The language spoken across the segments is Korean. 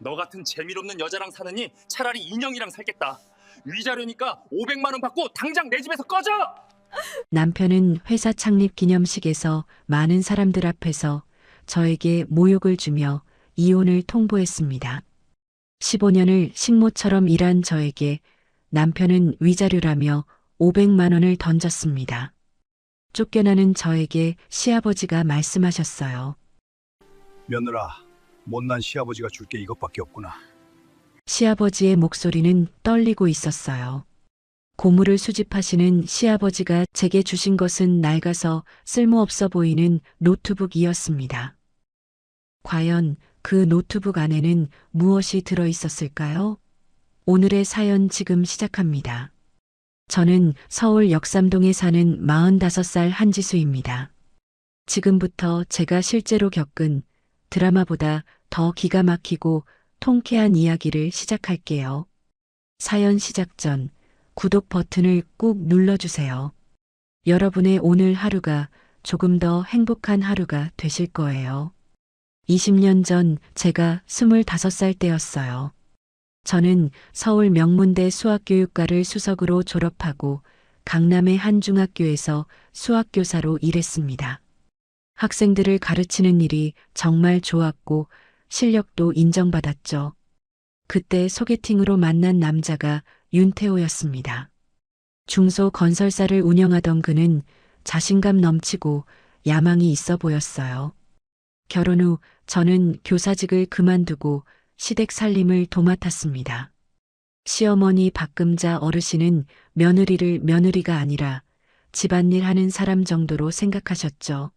너 같은 재미없는 여자랑 사느니 차라리 인형이랑 살겠다. 위자료니까 500만 원 받고 당장 내 집에서 꺼져! 남편은 회사 창립 기념식에서 많은 사람들 앞에서 저에게 모욕을 주며 이혼을 통보했습니다. 15년을 식모처럼 일한 저에게 남편은 위자료라며 500만 원을 던졌습니다. 쫓겨나는 저에게 시아버지가 말씀하셨어요. 며느라, 못난 시아버지가 줄 게 이것밖에 없구나. 시아버지의 목소리는 떨리고 있었어요. 고물을 수집하시는 시아버지가 제게 주신 것은 낡아서 쓸모없어 보이는 노트북이었습니다. 과연 그 노트북 안에는 무엇이 들어 있었을까요? 오늘의 사연 지금 시작합니다. 저는 서울 역삼동에 사는 45살 한지수입니다. 지금부터 제가 실제로 겪은 드라마보다 더 기가 막히고 통쾌한 이야기를 시작할게요. 사연 시작 전 구독 버튼을 꾹 눌러주세요. 여러분의 오늘 하루가 조금 더 행복한 하루가 되실 거예요. 20년 전 제가 25살 때였어요. 저는 서울 명문대 수학교육과를 수석으로 졸업하고 강남의 한 중학교에서 수학교사로 일했습니다. 학생들을 가르치는 일이 정말 좋았고 실력도 인정받았죠. 그때 소개팅으로 만난 남자가 윤태호였습니다. 중소 건설사를 운영하던 그는 자신감 넘치고 야망이 있어 보였어요. 결혼 후 저는 교사직을 그만두고 시댁 살림을 도맡았습니다. 시어머니 박금자 어르신은 며느리를 며느리가 아니라 집안일 하는 사람 정도로 생각하셨죠.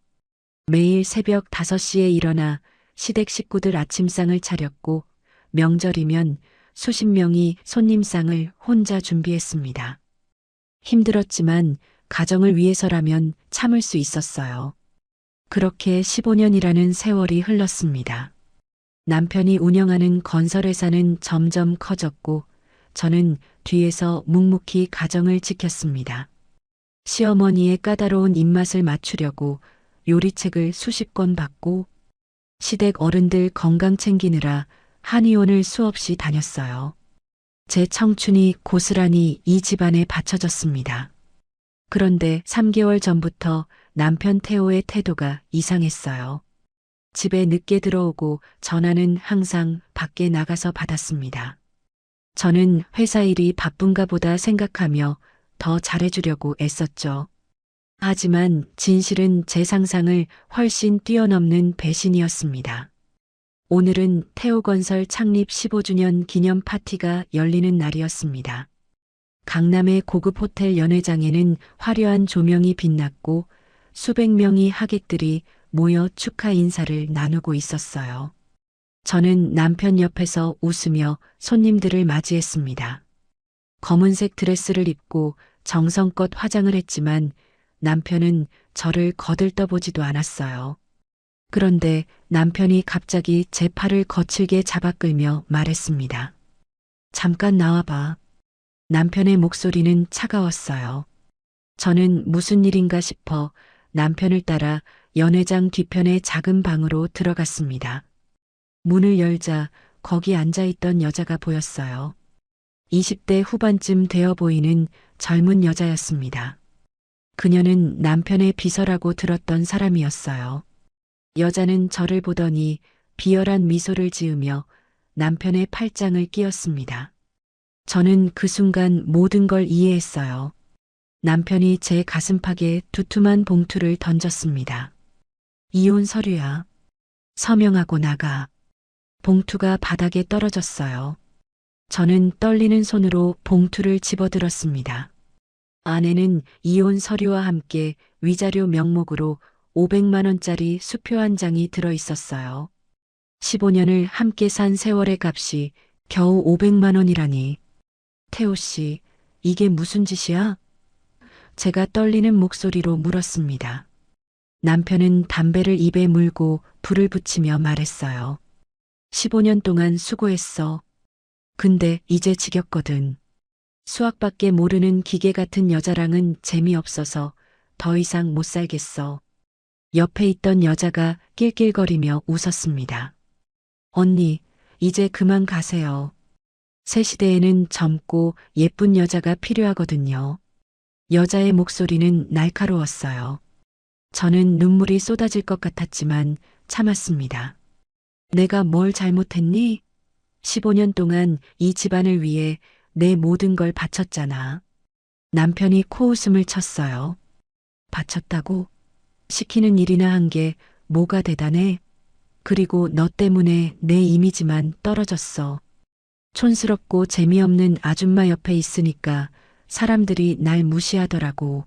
매일 새벽 5시에 일어나 시댁 식구들 아침상을 차렸고 명절이면 수십 명이 손님상을 혼자 준비했습니다. 힘들었지만 가정을 위해서라면 참을 수 있었어요. 그렇게 15년이라는 세월이 흘렀습니다. 남편이 운영하는 건설회사는 점점 커졌고 저는 뒤에서 묵묵히 가정을 지켰습니다. 시어머니의 까다로운 입맛을 맞추려고 요리책을 수십 권 받고 시댁 어른들 건강 챙기느라 한의원을 수없이 다녔어요. 제 청춘이 고스란히 이 집안에 바쳐졌습니다. 그런데 3개월 전부터 남편 태호의 태도가 이상했어요. 집에 늦게 들어오고 전화는 항상 밖에 나가서 받았습니다. 저는 회사 일이 바쁜가 보다 생각하며 더 잘해주려고 애썼죠. 하지만 진실은 제 상상을 훨씬 뛰어넘는 배신이었습니다. 오늘은 태호건설 창립 15주년 기념 파티가 열리는 날이었습니다. 강남의 고급 호텔 연회장에는 화려한 조명이 빛났고 수백 명의 하객들이 모여 축하 인사를 나누고 있었어요. 저는 남편 옆에서 웃으며 손님들을 맞이했습니다. 검은색 드레스를 입고 정성껏 화장을 했지만 남편은 저를 거들떠보지도 않았어요. 그런데 남편이 갑자기 제 팔을 거칠게 잡아 끌며 말했습니다. 잠깐 나와봐. 남편의 목소리는 차가웠어요. 저는 무슨 일인가 싶어 남편을 따라 연회장 뒤편의 작은 방으로 들어갔습니다. 문을 열자 거기 앉아있던 여자가 보였어요. 20대 후반쯤 되어 보이는 젊은 여자였습니다. 그녀는 남편의 비서라고 들었던 사람이었어요. 여자는 저를 보더니 비열한 미소를 지으며 남편의 팔짱을 끼웠습니다. 저는 그 순간 모든 걸 이해했어요. 남편이 제 가슴팍에 두툼한 봉투를 던졌습니다. 이혼 서류야. 서명하고 나가. 봉투가 바닥에 떨어졌어요. 저는 떨리는 손으로 봉투를 집어들었습니다. 안에는 이혼 서류와 함께 위자료 명목으로 500만 원짜리 수표 한 장이 들어 있었어요. 15년을 함께 산 세월의 값이 겨우 500만 원이라니. 태호 씨, 이게 무슨 짓이야? 제가 떨리는 목소리로 물었습니다. 남편은 담배를 입에 물고 불을 붙이며 말했어요. 15년 동안 수고했어. 근데 이제 지겹거든. 수학밖에 모르는 기계 같은 여자랑은 재미없어서 더 이상 못 살겠어. 옆에 있던 여자가 낄낄거리며 웃었습니다. 언니, 이제 그만 가세요. 새 시대에는 젊고 예쁜 여자가 필요하거든요. 여자의 목소리는 날카로웠어요. 저는 눈물이 쏟아질 것 같았지만 참았습니다. 내가 뭘 잘못했니? 15년 동안 이 집안을 위해 내 모든 걸 바쳤잖아. 남편이 코웃음을 쳤어요. 바쳤다고? 시키는 일이나 한 게 뭐가 대단해? 그리고 너 때문에 내 이미지만 떨어졌어. 촌스럽고 재미없는 아줌마 옆에 있으니까 사람들이 날 무시하더라고.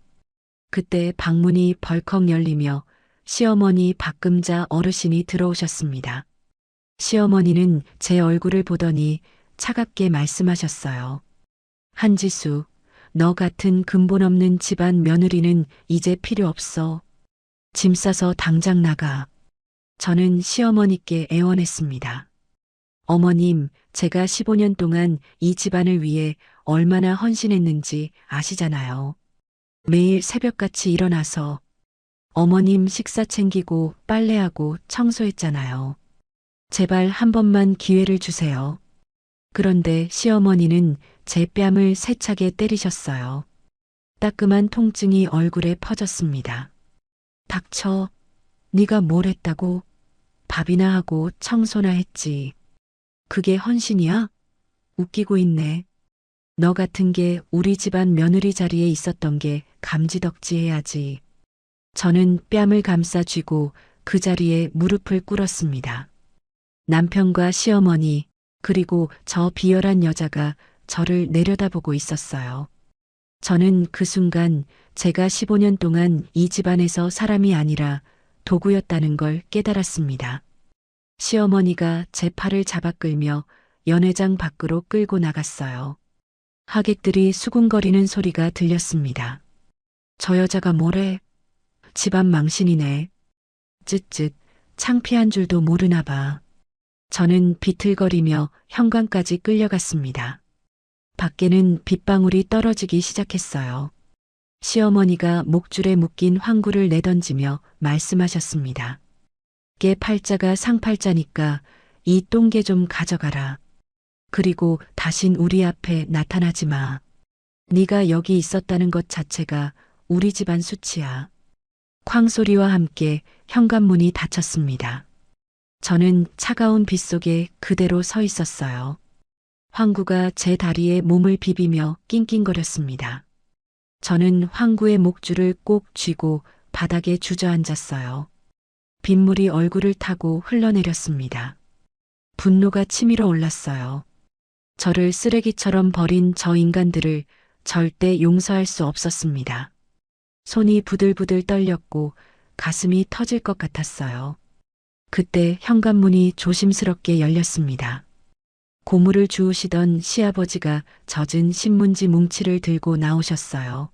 그때 방문이 벌컥 열리며 시어머니 박금자 어르신이 들어오셨습니다. 시어머니는 제 얼굴을 보더니 차갑게 말씀하셨어요. 한지수, 너 같은 근본 없는 집안 며느리는 이제 필요 없어. 짐 싸서 당장 나가. 저는 시어머니께 애원했습니다. 어머님, 제가 15년 동안 이 집안을 위해 얼마나 헌신했는지 아시잖아요. 매일 새벽같이 일어나서 어머님 식사 챙기고 빨래하고 청소했잖아요. 제발 한 번만 기회를 주세요. 그런데 시어머니는 제 뺨을 세차게 때리셨어요. 따끔한 통증이 얼굴에 퍼졌습니다. 닥쳐. 네가 뭘 했다고? 밥이나 하고 청소나 했지. 그게 헌신이야? 웃기고 있네. 너 같은 게 우리 집안 며느리 자리에 있었던 게 감지덕지해야지. 저는 뺨을 감싸 쥐고 그 자리에 무릎을 꿇었습니다. 남편과 시어머니, 그리고 저 비열한 여자가 저를 내려다보고 있었어요. 저는 그 순간 제가 15년 동안 이 집안에서 사람이 아니라 도구였다는 걸 깨달았습니다. 시어머니가 제 팔을 잡아 끌며 연회장 밖으로 끌고 나갔어요. 하객들이 수군거리는 소리가 들렸습니다. 저 여자가 뭐래? 집안 망신이네. 쯧쯧, 창피한 줄도 모르나 봐. 저는 비틀거리며 현관까지 끌려갔습니다. 밖에는 빗방울이 떨어지기 시작했어요. 시어머니가 목줄에 묶인 황구를 내던지며 말씀하셨습니다. 깨 팔자가 상팔자니까 이 똥개 좀 가져가라. 그리고 다신 우리 앞에 나타나지 마. 네가 여기 있었다는 것 자체가 우리 집안 수치야. 쾅 소리와 함께 현관문이 닫혔습니다. 저는 차가운 빗속에 그대로 서 있었어요. 황구가 제 다리에 몸을 비비며 낑낑거렸습니다. 저는 황구의 목줄을 꼭 쥐고 바닥에 주저앉았어요. 빗물이 얼굴을 타고 흘러내렸습니다. 분노가 치밀어 올랐어요. 저를 쓰레기처럼 버린 저 인간들을 절대 용서할 수 없었습니다. 손이 부들부들 떨렸고 가슴이 터질 것 같았어요. 그때 현관문이 조심스럽게 열렸습니다. 고물을 주우시던 시아버지가 젖은 신문지 뭉치를 들고 나오셨어요.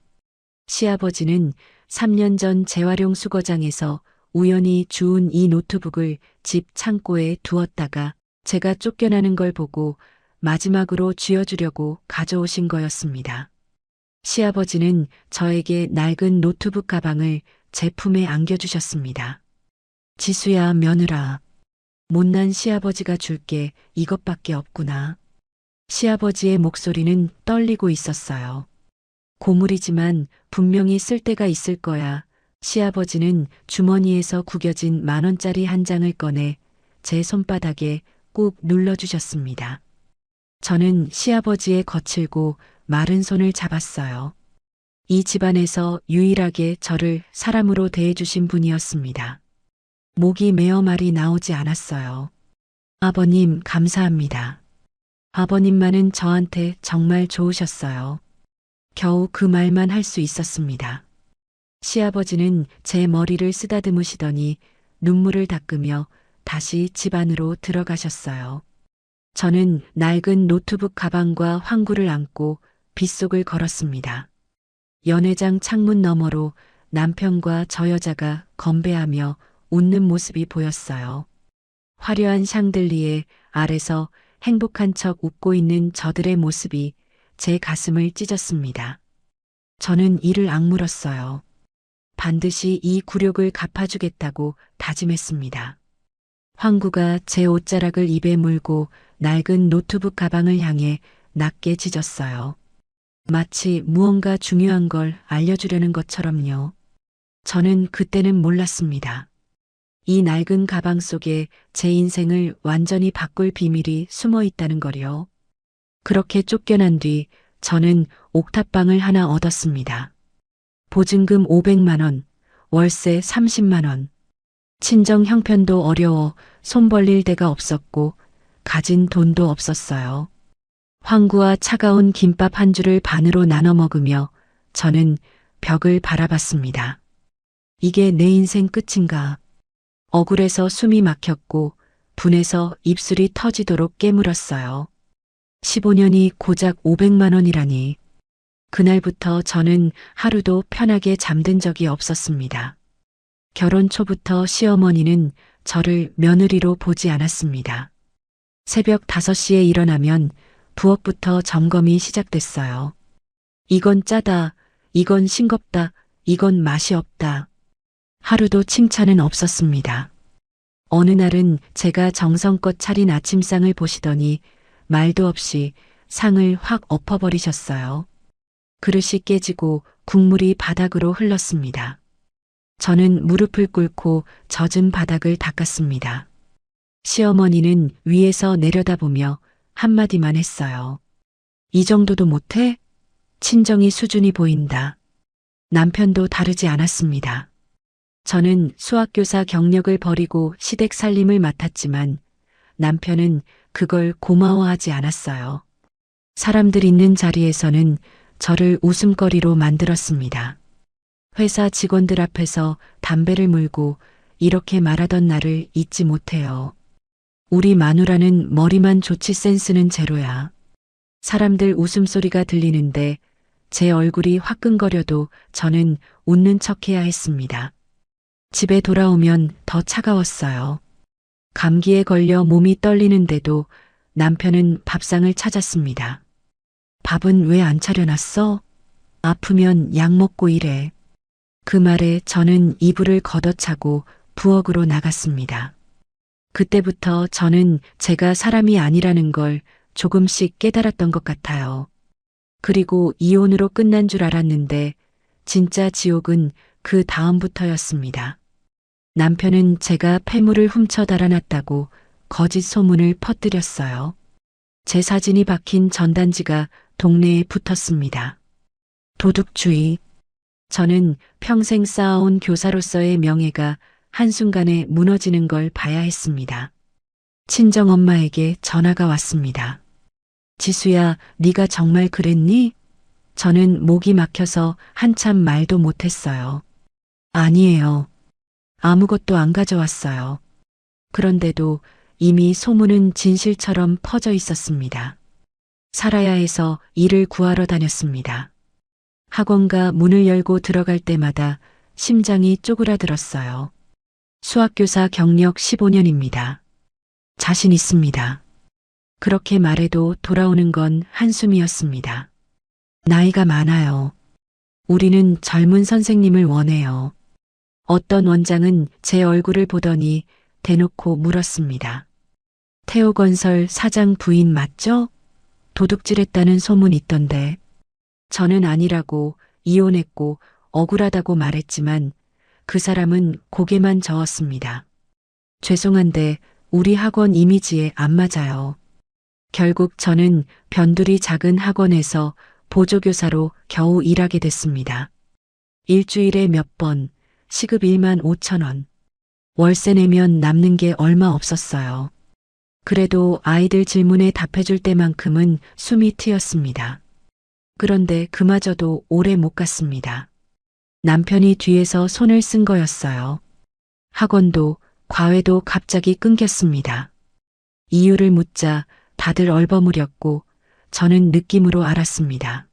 시아버지는 3년 전 재활용 수거장에서 우연히 주운 이 노트북을 집 창고에 두었다가 제가 쫓겨나는 걸 보고 마지막으로 쥐어주려고 가져오신 거였습니다. 시아버지는 저에게 낡은 노트북 가방을 제 품에 안겨주셨습니다. 지수야, 며느라. 못난 시아버지가 줄게 이것밖에 없구나. 시아버지의 목소리는 떨리고 있었어요. 고물이지만 분명히 쓸 데가 있을 거야. 시아버지는 주머니에서 구겨진 10,000원짜리 한 장을 꺼내 제 손바닥에 꾹 눌러주셨습니다. 저는 시아버지의 거칠고 마른 손을 잡았어요. 이 집안에서 유일하게 저를 사람으로 대해주신 분이었습니다. 목이 메어 말이 나오지 않았어요. 아버님, 감사합니다. 아버님만은 저한테 정말 좋으셨어요. 겨우 그 말만 할 수 있었습니다. 시아버지는 제 머리를 쓰다듬으시더니 눈물을 닦으며 다시 집 안으로 들어가셨어요. 저는 낡은 노트북 가방과 황구를 안고 빗속을 걸었습니다. 연회장 창문 너머로 남편과 저 여자가 건배하며 웃는 모습이 보였어요. 화려한 샹들리에 아래서 행복한 척 웃고 있는 저들의 모습이 제 가슴을 찢었습니다. 저는 이를 악물었어요. 반드시 이 굴욕을 갚아주겠다고 다짐했습니다. 황구가 제 옷자락을 입에 물고 낡은 노트북 가방을 향해 낮게 짖었어요. 마치 무언가 중요한 걸 알려주려는 것처럼요. 저는 그때는 몰랐습니다. 이 낡은 가방 속에 제 인생을 완전히 바꿀 비밀이 숨어 있다는 거요. 그렇게 쫓겨난 뒤 저는 옥탑방을 하나 얻었습니다. 보증금 500만 원, 월세 30만 원. 친정 형편도 어려워 손 벌릴 데가 없었고 가진 돈도 없었어요. 황구와 차가운 김밥 한 줄을 반으로 나눠 먹으며 저는 벽을 바라봤습니다. 이게 내 인생 끝인가? 억울해서 숨이 막혔고 분해서 입술이 터지도록 깨물었어요. 15년이 고작 500만 원이라니. 그날부터 저는 하루도 편하게 잠든 적이 없었습니다. 결혼 초부터 시어머니는 저를 며느리로 보지 않았습니다. 새벽 5시에 일어나면 부엌부터 점검이 시작됐어요. 이건 짜다, 이건 싱겁다, 이건 맛이 없다. 하루도 칭찬은 없었습니다. 어느 날은 제가 정성껏 차린 아침상을 보시더니 말도 없이 상을 확 엎어버리셨어요. 그릇이 깨지고 국물이 바닥으로 흘렀습니다. 저는 무릎을 꿇고 젖은 바닥을 닦았습니다. 시어머니는 위에서 내려다보며 한마디만 했어요. 이 정도도 못해? 친정이 수준이 보인다. 남편도 다르지 않았습니다. 저는 수학교사 경력을 버리고 시댁 살림을 맡았지만 남편은 그걸 고마워하지 않았어요. 사람들 있는 자리에서는 저를 웃음거리로 만들었습니다. 회사 직원들 앞에서 담배를 물고 이렇게 말하던 날을 잊지 못해요. 우리 마누라는 머리만 좋지 센스는 제로야. 사람들 웃음소리가 들리는데 제 얼굴이 화끈거려도 저는 웃는 척해야 했습니다. 집에 돌아오면 더 차가웠어요. 감기에 걸려 몸이 떨리는데도 남편은 밥상을 찾았습니다. 밥은 왜 안 차려놨어? 아프면 약 먹고 일해. 그 말에 저는 이불을 걷어차고 부엌으로 나갔습니다. 그때부터 저는 제가 사람이 아니라는 걸 조금씩 깨달았던 것 같아요. 그리고 이혼으로 끝난 줄 알았는데 진짜 지옥은 그 다음부터였습니다. 남편은 제가 폐물을 훔쳐 달아났다고 거짓 소문을 퍼뜨렸어요. 제 사진이 박힌 전단지가 동네에 붙었습니다. 도둑주의. 저는 평생 쌓아온 교사로서의 명예가 한순간에 무너지는 걸 봐야 했습니다. 친정엄마에게 전화가 왔습니다. 지수야, 네가 정말 그랬니? 저는 목이 막혀서 한참 말도 못했어요. 아니에요. 아무것도 안 가져왔어요. 그런데도 이미 소문은 진실처럼 퍼져 있었습니다. 살아야 해서 일을 구하러 다녔습니다. 학원가 문을 열고 들어갈 때마다 심장이 쪼그라들었어요. 수학교사 경력 15년입니다. 자신 있습니다. 그렇게 말해도 돌아오는 건 한숨이었습니다. 나이가 많아요. 우리는 젊은 선생님을 원해요. 어떤 원장은 제 얼굴을 보더니 대놓고 물었습니다. 태호건설 사장 부인 맞죠? 도둑질했다는 소문 있던데. 저는 아니라고 이혼했고 억울하다고 말했지만 그 사람은 고개만 저었습니다. 죄송한데 우리 학원 이미지에 안 맞아요. 결국 저는 변두리 작은 학원에서 보조교사로 겨우 일하게 됐습니다. 일주일에 몇 번, 시급 1만 5천 원. 월세 내면 남는 게 얼마 없었어요. 그래도 아이들 질문에 답해줄 때만큼은 숨이 트였습니다. 그런데 그마저도 오래 못 갔습니다. 남편이 뒤에서 손을 쓴 거였어요. 학원도 과외도 갑자기 끊겼습니다. 이유를 묻자 다들 얼버무렸고 저는 느낌으로 알았습니다.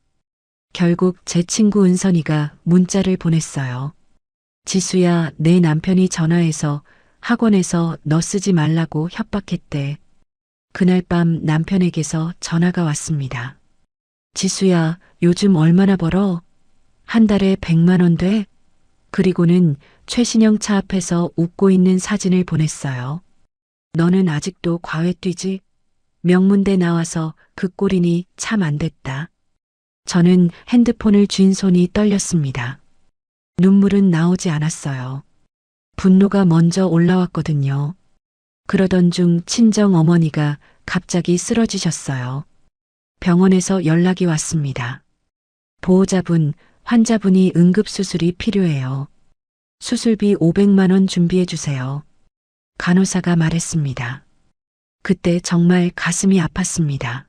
결국 제 친구 은선이가 문자를 보냈어요. 지수야, 내 남편이 전화해서 학원에서 너 쓰지 말라고 협박했대. 그날 밤 남편에게서 전화가 왔습니다. 지수야, 요즘 얼마나 벌어? 한 달에 100만 원 돼? 그리고는 최신형 차 앞에서 웃고 있는 사진을 보냈어요. 너는 아직도 과외 뛰지? 명문대 나와서 그 꼴이니 참 안 됐다. 저는 핸드폰을 쥔 손이 떨렸습니다. 눈물은 나오지 않았어요. 분노가 먼저 올라왔거든요. 그러던 중 친정 어머니가 갑자기 쓰러지셨어요. 병원에서 연락이 왔습니다. 보호자분, 환자분이 응급수술이 필요해요. 수술비 500만 원 준비해 주세요. 간호사가 말했습니다. 그때 정말 가슴이 아팠습니다.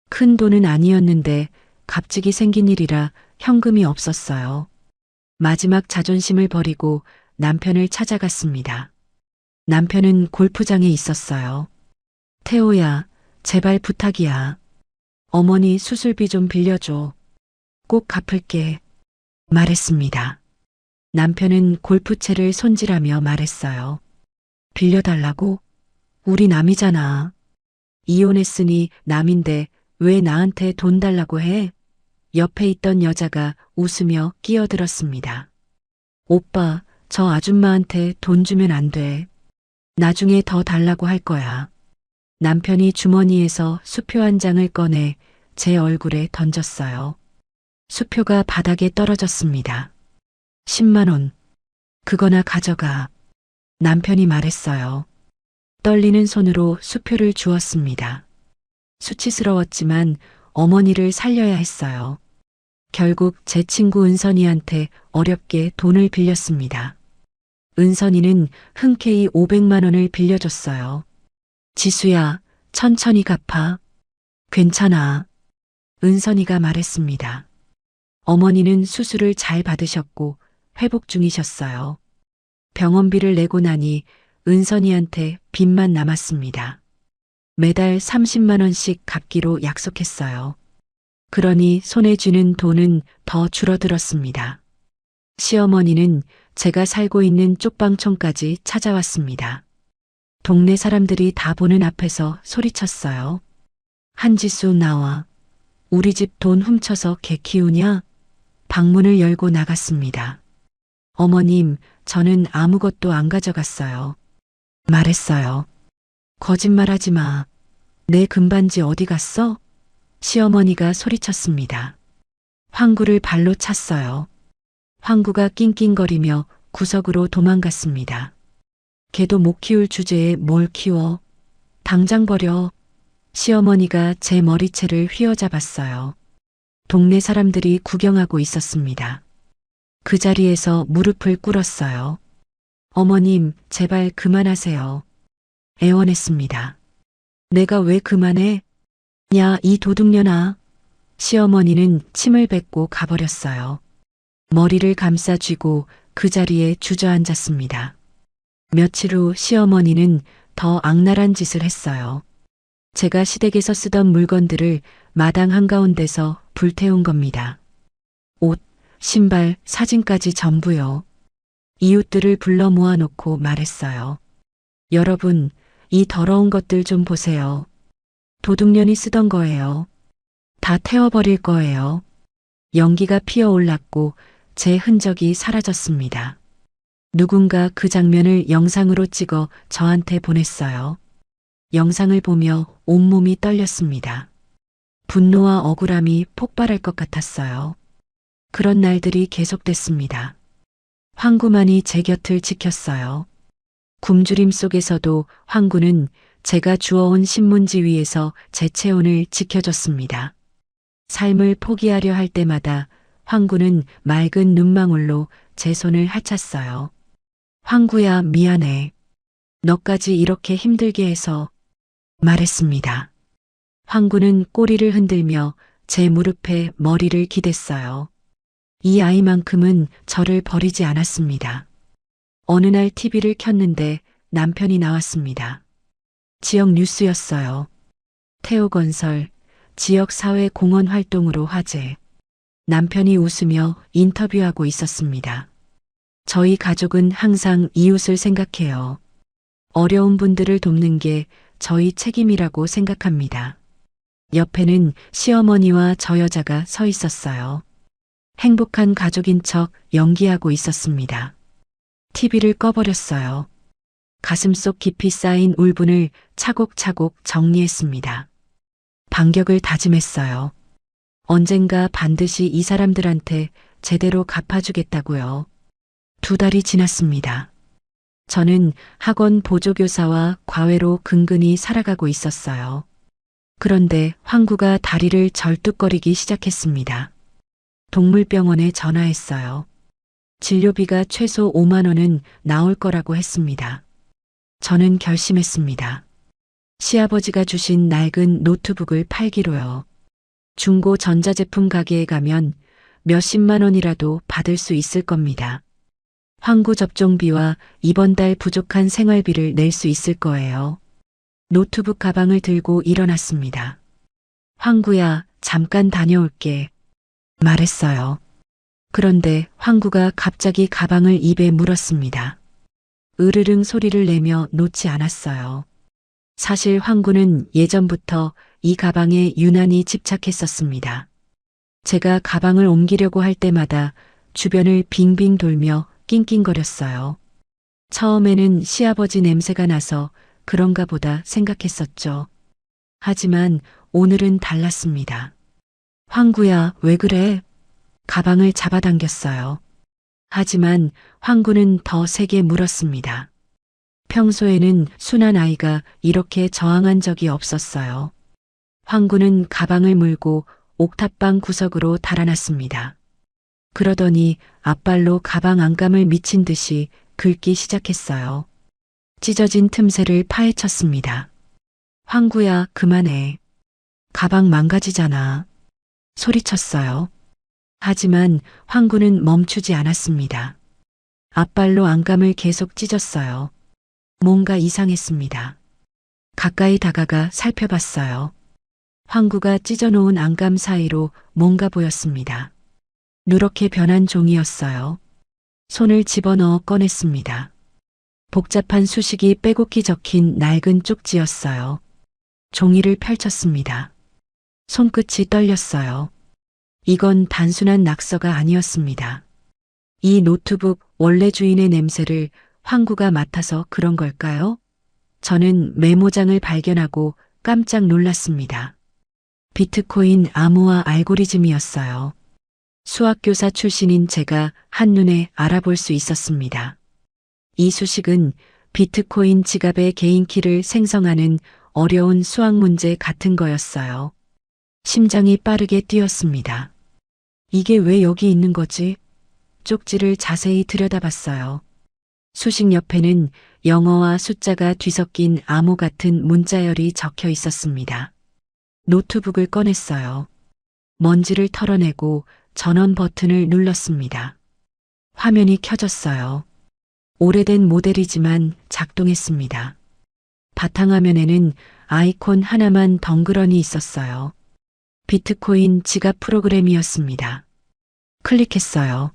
큰 돈은 아니었는데 갑자기 생긴 일이라 현금이 없었어요. 마지막 자존심을 버리고 남편을 찾아갔습니다. 남편은 골프장에 있었어요. 태호야, 제발 부탁이야. 어머니 수술비 좀 빌려줘. 꼭 갚을게. 말했습니다. 남편은 골프채를 손질하며 말했어요. 빌려달라고? 우리 남이잖아. 이혼했으니 남인데 왜 나한테 돈 달라고 해? 옆에 있던 여자가 웃으며 끼어들었습니다. 오빠, 저 아줌마한테 돈 주면 안 돼. 나중에 더 달라고 할 거야. 남편이 주머니에서 수표 한 장을 꺼내 제 얼굴에 던졌어요. 수표가 바닥에 떨어졌습니다. 10만 원. 그거나 가져가. 남편이 말했어요. 떨리는 손으로 수표를 주었습니다. 수치스러웠지만 어머니를 살려야 했어요. 결국 제 친구 은선이한테 어렵게 돈을 빌렸습니다. 은선이는 흔쾌히 500만 원을 빌려줬어요. 지수야, 천천히 갚아. 괜찮아. 은선이가 말했습니다. 어머니는 수술을 잘 받으셨고 회복 중이셨어요. 병원비를 내고 나니 은선이한테 빚만 남았습니다. 매달 30만 원씩 갚기로 약속했어요. 그러니 손에 쥐는 돈은 더 줄어들었습니다. 시어머니는 제가 살고 있는 쪽방촌까지 찾아왔습니다. 동네 사람들이 다 보는 앞에서 소리쳤어요. 한지수 나와. 우리 집 돈 훔쳐서 개 키우냐? 방문을 열고 나갔습니다. 어머님, 저는 아무것도 안 가져갔어요. 말했어요. 거짓말하지 마. 내 금반지 어디 갔어? 시어머니가 소리쳤습니다. 황구를 발로 찼어요. 황구가 낑낑거리며 구석으로 도망갔습니다. 걔도 못 키울 주제에 뭘 키워? 당장 버려. 시어머니가 제 머리채를 휘어잡았어요. 동네 사람들이 구경하고 있었습니다. 그 자리에서 무릎을 꿇었어요. 어머님, 제발 그만하세요. 애원했습니다. 내가 왜 그만해? 야, 이 도둑년아. 시어머니는 침을 뱉고 가버렸어요. 머리를 감싸 쥐고 그 자리에 주저앉았습니다. 며칠 후 시어머니는 더 악랄한 짓을 했어요. 제가 시댁에서 쓰던 물건들을 마당 한가운데서 불태운 겁니다. 옷, 신발, 사진까지 전부요. 이웃들을 불러 모아놓고 말했어요. 여러분, 이 더러운 것들 좀 보세요. 도둑년이 쓰던 거예요. 다 태워버릴 거예요. 연기가 피어올랐고 제 흔적이 사라졌습니다. 누군가 그 장면을 영상으로 찍어 저한테 보냈어요. 영상을 보며 온몸이 떨렸습니다. 분노와 억울함이 폭발할 것 같았어요. 그런 날들이 계속됐습니다. 황구만이 제 곁을 지켰어요. 굶주림 속에서도 황구는 제가 주워온 신문지 위에서 제 체온을 지켜줬습니다. 삶을 포기하려 할 때마다 황구는 맑은 눈망울로 제 손을 하찼어요. 황구야, 미안해. 너까지 이렇게 힘들게 해서 말했습니다. 황구는 꼬리를 흔들며 제 무릎에 머리를 기댔어요. 이 아이만큼은 저를 버리지 않았습니다. 어느 날 TV를 켰는데 남편이 나왔습니다. 지역 뉴스였어요. 태호건설, 지역사회 공헌 활동으로 화제. 남편이 웃으며 인터뷰하고 있었습니다. 저희 가족은 항상 이웃을 생각해요. 어려운 분들을 돕는 게 저희 책임이라고 생각합니다. 옆에는 시어머니와 저 여자가 서 있었어요. 행복한 가족인 척 연기하고 있었습니다. TV를 꺼버렸어요. 가슴속 깊이 쌓인 울분을 차곡차곡 정리했습니다. 반격을 다짐했어요. 언젠가 반드시 이 사람들한테 제대로 갚아주겠다고요. 2달이 지났습니다. 저는 학원 보조교사와 과외로 근근히 살아가고 있었어요. 그런데 황구가 다리를 절뚝거리기 시작했습니다. 동물병원에 전화했어요. 진료비가 최소 5만 원은 나올 거라고 했습니다. 저는 결심했습니다. 시아버지가 주신 낡은 노트북을 팔기로요. 중고 전자제품 가게에 가면 몇십만 원이라도 받을 수 있을 겁니다. 황구 접종비와 이번 달 부족한 생활비를 낼 수 있을 거예요. 노트북 가방을 들고 일어났습니다. 황구야, 잠깐 다녀올게. 말했어요. 그런데 황구가 갑자기 가방을 입에 물었습니다. 으르릉 소리를 내며 놓지 않았어요. 사실 황구는 예전부터 이 가방에 유난히 집착했었습니다. 제가 가방을 옮기려고 할 때마다 주변을 빙빙 돌며 낑낑거렸어요. 처음에는 시아버지 냄새가 나서 그런가 보다 생각했었죠. 하지만 오늘은 달랐습니다. 황구야, 왜 그래? 가방을 잡아당겼어요. 하지만 황구는 더 세게 물었습니다. 평소에는 순한 아이가 이렇게 저항한 적이 없었어요. 황구는 가방을 물고 옥탑방 구석으로 달아났습니다. 그러더니 앞발로 가방 안감을 미친 듯이 긁기 시작했어요. 찢어진 틈새를 파헤쳤습니다. 황구야, 그만해. 가방 망가지잖아. 소리쳤어요. 하지만 황구는 멈추지 않았습니다. 앞발로 안감을 계속 찢었어요. 뭔가 이상했습니다. 가까이 다가가 살펴봤어요. 황구가 찢어놓은 안감 사이로 뭔가 보였습니다. 누렇게 변한 종이였어요. 손을 집어넣어 꺼냈습니다. 복잡한 수식이 빼곡히 적힌 낡은 쪽지였어요. 종이를 펼쳤습니다. 손끝이 떨렸어요. 이건 단순한 낙서가 아니었습니다. 이 노트북 원래 주인의 냄새를 황구가 맡아서 그런 걸까요? 저는 메모장을 발견하고 깜짝 놀랐습니다. 비트코인 암호화 알고리즘이었어요. 수학교사 출신인 제가 한눈에 알아볼 수 있었습니다. 이 수식은 비트코인 지갑의 개인키를 생성하는 어려운 수학 문제 같은 거였어요. 심장이 빠르게 뛰었습니다. 이게 왜 여기 있는 거지? 쪽지를 자세히 들여다봤어요. 수식 옆에는 영어와 숫자가 뒤섞인 암호 같은 문자열이 적혀 있었습니다. 노트북을 꺼냈어요. 먼지를 털어내고 전원 버튼을 눌렀습니다. 화면이 켜졌어요. 오래된 모델이지만 작동했습니다. 바탕화면에는 아이콘 하나만 덩그러니 있었어요. 비트코인 지갑 프로그램이었습니다. 클릭했어요.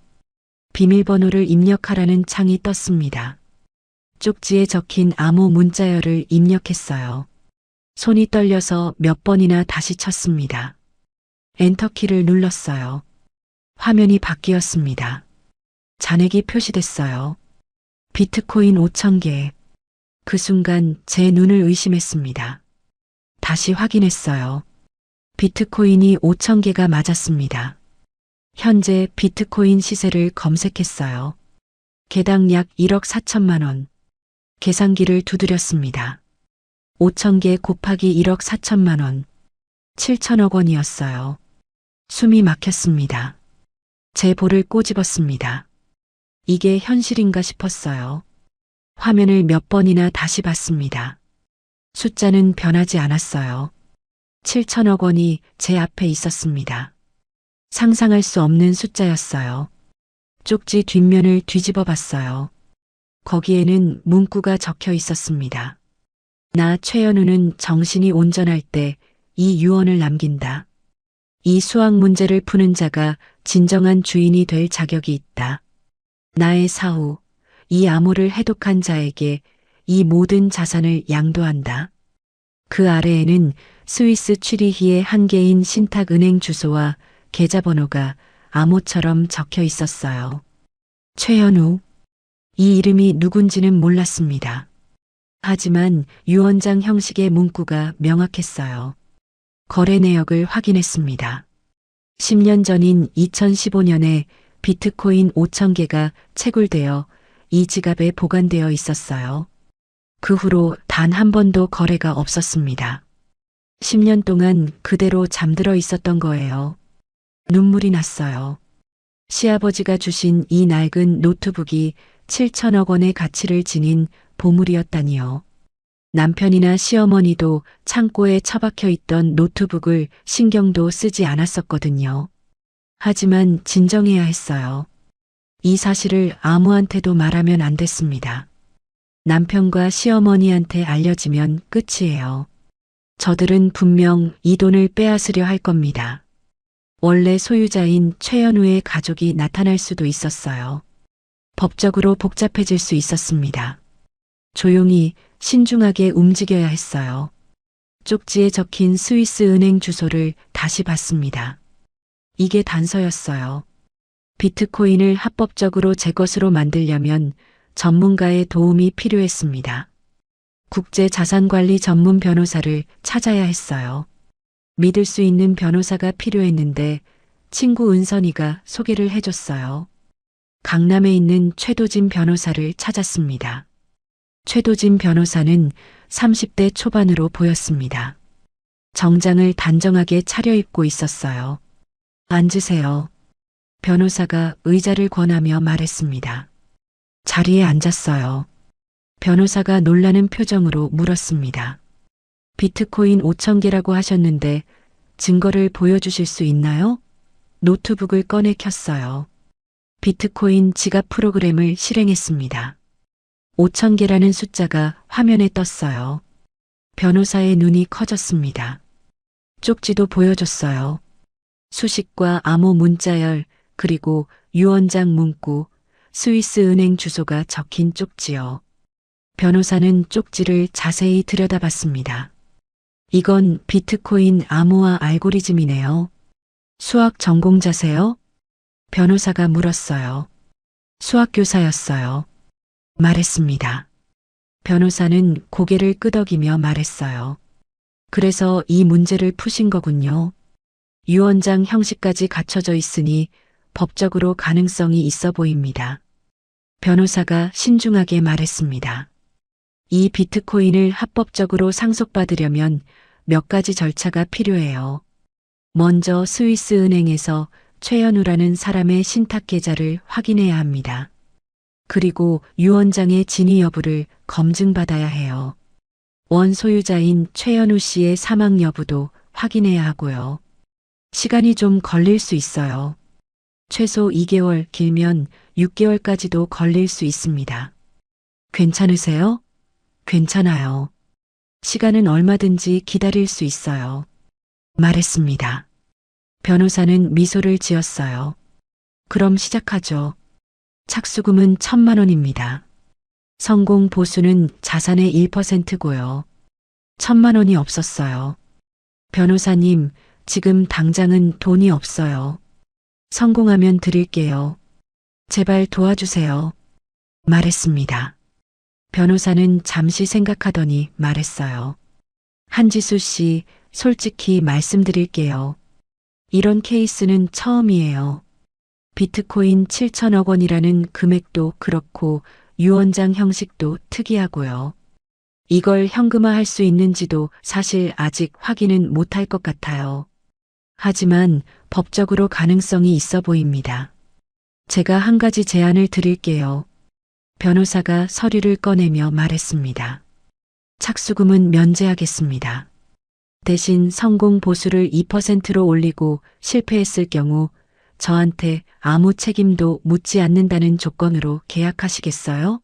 비밀번호를 입력하라는 창이 떴습니다. 쪽지에 적힌 암호 문자열을 입력했어요. 손이 떨려서 몇 번이나 다시 쳤습니다. 엔터키를 눌렀어요. 화면이 바뀌었습니다. 잔액이 표시됐어요. 비트코인 5,000개. 그 순간 제 눈을 의심했습니다. 다시 확인했어요. 비트코인이 5,000개가 맞았습니다. 현재 비트코인 시세를 검색했어요. 개당 약 1억 4천만 원. 계산기를 두드렸습니다. 5,000개 곱하기 1억 4천만 원. 7천억 원이었어요. 숨이 막혔습니다. 제 볼을 꼬집었습니다. 이게 현실인가 싶었어요. 화면을 몇 번이나 다시 봤습니다. 숫자는 변하지 않았어요. 7천억 원이 제 앞에 있었습니다. 상상할 수 없는 숫자였어요. 쪽지 뒷면을 뒤집어 봤어요. 거기에는 문구가 적혀 있었습니다. 나 최연우는 정신이 온전할 때 이 유언을 남긴다. 이 수학 문제를 푸는 자가 진정한 주인이 될 자격이 있다. 나의 사후, 이 암호를 해독한 자에게 이 모든 자산을 양도한다. 그 아래에는 스위스 취리히의 한 개인 신탁은행 주소와 계좌번호가 암호처럼 적혀 있었어요. 최현우. 이 이름이 누군지는 몰랐습니다. 하지만 유언장 형식의 문구가 명확했어요. 거래 내역을 확인했습니다. 10년 전인 2015년에 비트코인 5,000개가 채굴되어 이 지갑에 보관되어 있었어요. 그 후로 단 한 번도 거래가 없었습니다. 10년 동안 그대로 잠들어 있었던 거예요. 눈물이 났어요. 시아버지가 주신 이 낡은 노트북이 7천억 원의 가치를 지닌 보물이었다니요. 남편이나 시어머니도 창고에 처박혀 있던 노트북을 신경도 쓰지 않았었거든요. 하지만 진정해야 했어요. 이 사실을 아무한테도 말하면 안 됐습니다. 남편과 시어머니한테 알려지면 끝이에요. 저들은 분명 이 돈을 빼앗으려 할 겁니다. 원래 소유자인 최연우의 가족이 나타날 수도 있었어요. 법적으로 복잡해질 수 있었습니다. 조용히 신중하게 움직여야 했어요. 쪽지에 적힌 스위스 은행 주소를 다시 봤습니다. 이게 단서였어요. 비트코인을 합법적으로 제 것으로 만들려면 전문가의 도움이 필요했습니다. 국제자산관리 전문 변호사를 찾아야 했어요. 믿을 수 있는 변호사가 필요했는데 친구 은선이가 소개를 해줬어요. 강남에 있는 최도진 변호사를 찾았습니다. 최도진 변호사는 30대 초반으로 보였습니다. 정장을 단정하게 차려입고 있었어요. 앉으세요. 변호사가 의자를 권하며 말했습니다. 자리에 앉았어요. 변호사가 놀라는 표정으로 물었습니다. 비트코인 5,000개라고 하셨는데 증거를 보여주실 수 있나요? 노트북을 꺼내 켰어요. 비트코인 지갑 프로그램을 실행했습니다. 5,000개라는 숫자가 화면에 떴어요. 변호사의 눈이 커졌습니다. 쪽지도 보여줬어요. 수식과 암호 문자열, 그리고 유언장 문구, 스위스 은행 주소가 적힌 쪽지요. 변호사는 쪽지를 자세히 들여다봤습니다. 이건 비트코인 암호화 알고리즘이네요. 수학 전공자세요? 변호사가 물었어요. 수학교사였어요. 말했습니다. 변호사는 고개를 끄덕이며 말했어요. 그래서 이 문제를 푸신 거군요. 유언장 형식까지 갖춰져 있으니 법적으로 가능성이 있어 보입니다. 변호사가 신중하게 말했습니다. 이 비트코인을 합법적으로 상속받으려면 몇 가지 절차가 필요해요. 먼저 스위스 은행에서 최연우라는 사람의 신탁 계좌를 확인해야 합니다. 그리고 유언장의 진위 여부를 검증받아야 해요. 원 소유자인 최연우 씨의 사망 여부도 확인해야 하고요. 시간이 좀 걸릴 수 있어요. 최소 2개월, 길면 6개월까지도 걸릴 수 있습니다. 괜찮으세요? 괜찮아요. 시간은 얼마든지 기다릴 수 있어요. 말했습니다. 변호사는 미소를 지었어요. 그럼 시작하죠. 착수금은 1,000만 원입니다. 성공 보수는 자산의 1%고요. 1,000만 원이 없었어요. 변호사님, 지금 당장은 돈이 없어요. 성공하면 드릴게요. 제발 도와주세요. 말했습니다. 변호사는 잠시 생각하더니 말했어요. 한지수 씨, 솔직히 말씀드릴게요. 이런 케이스는 처음이에요. 비트코인 7천억 원이라는 금액도 그렇고 유언장 형식도 특이하고요. 이걸 현금화할 수 있는지도 사실 아직 확인은 못할 것 같아요. 하지만 법적으로 가능성이 있어 보입니다. 제가 한 가지 제안을 드릴게요. 변호사가 서류를 꺼내며 말했습니다. 착수금은 면제하겠습니다. 대신 성공 보수를 2%로 올리고 실패했을 경우 저한테 아무 책임도 묻지 않는다는 조건으로 계약하시겠어요?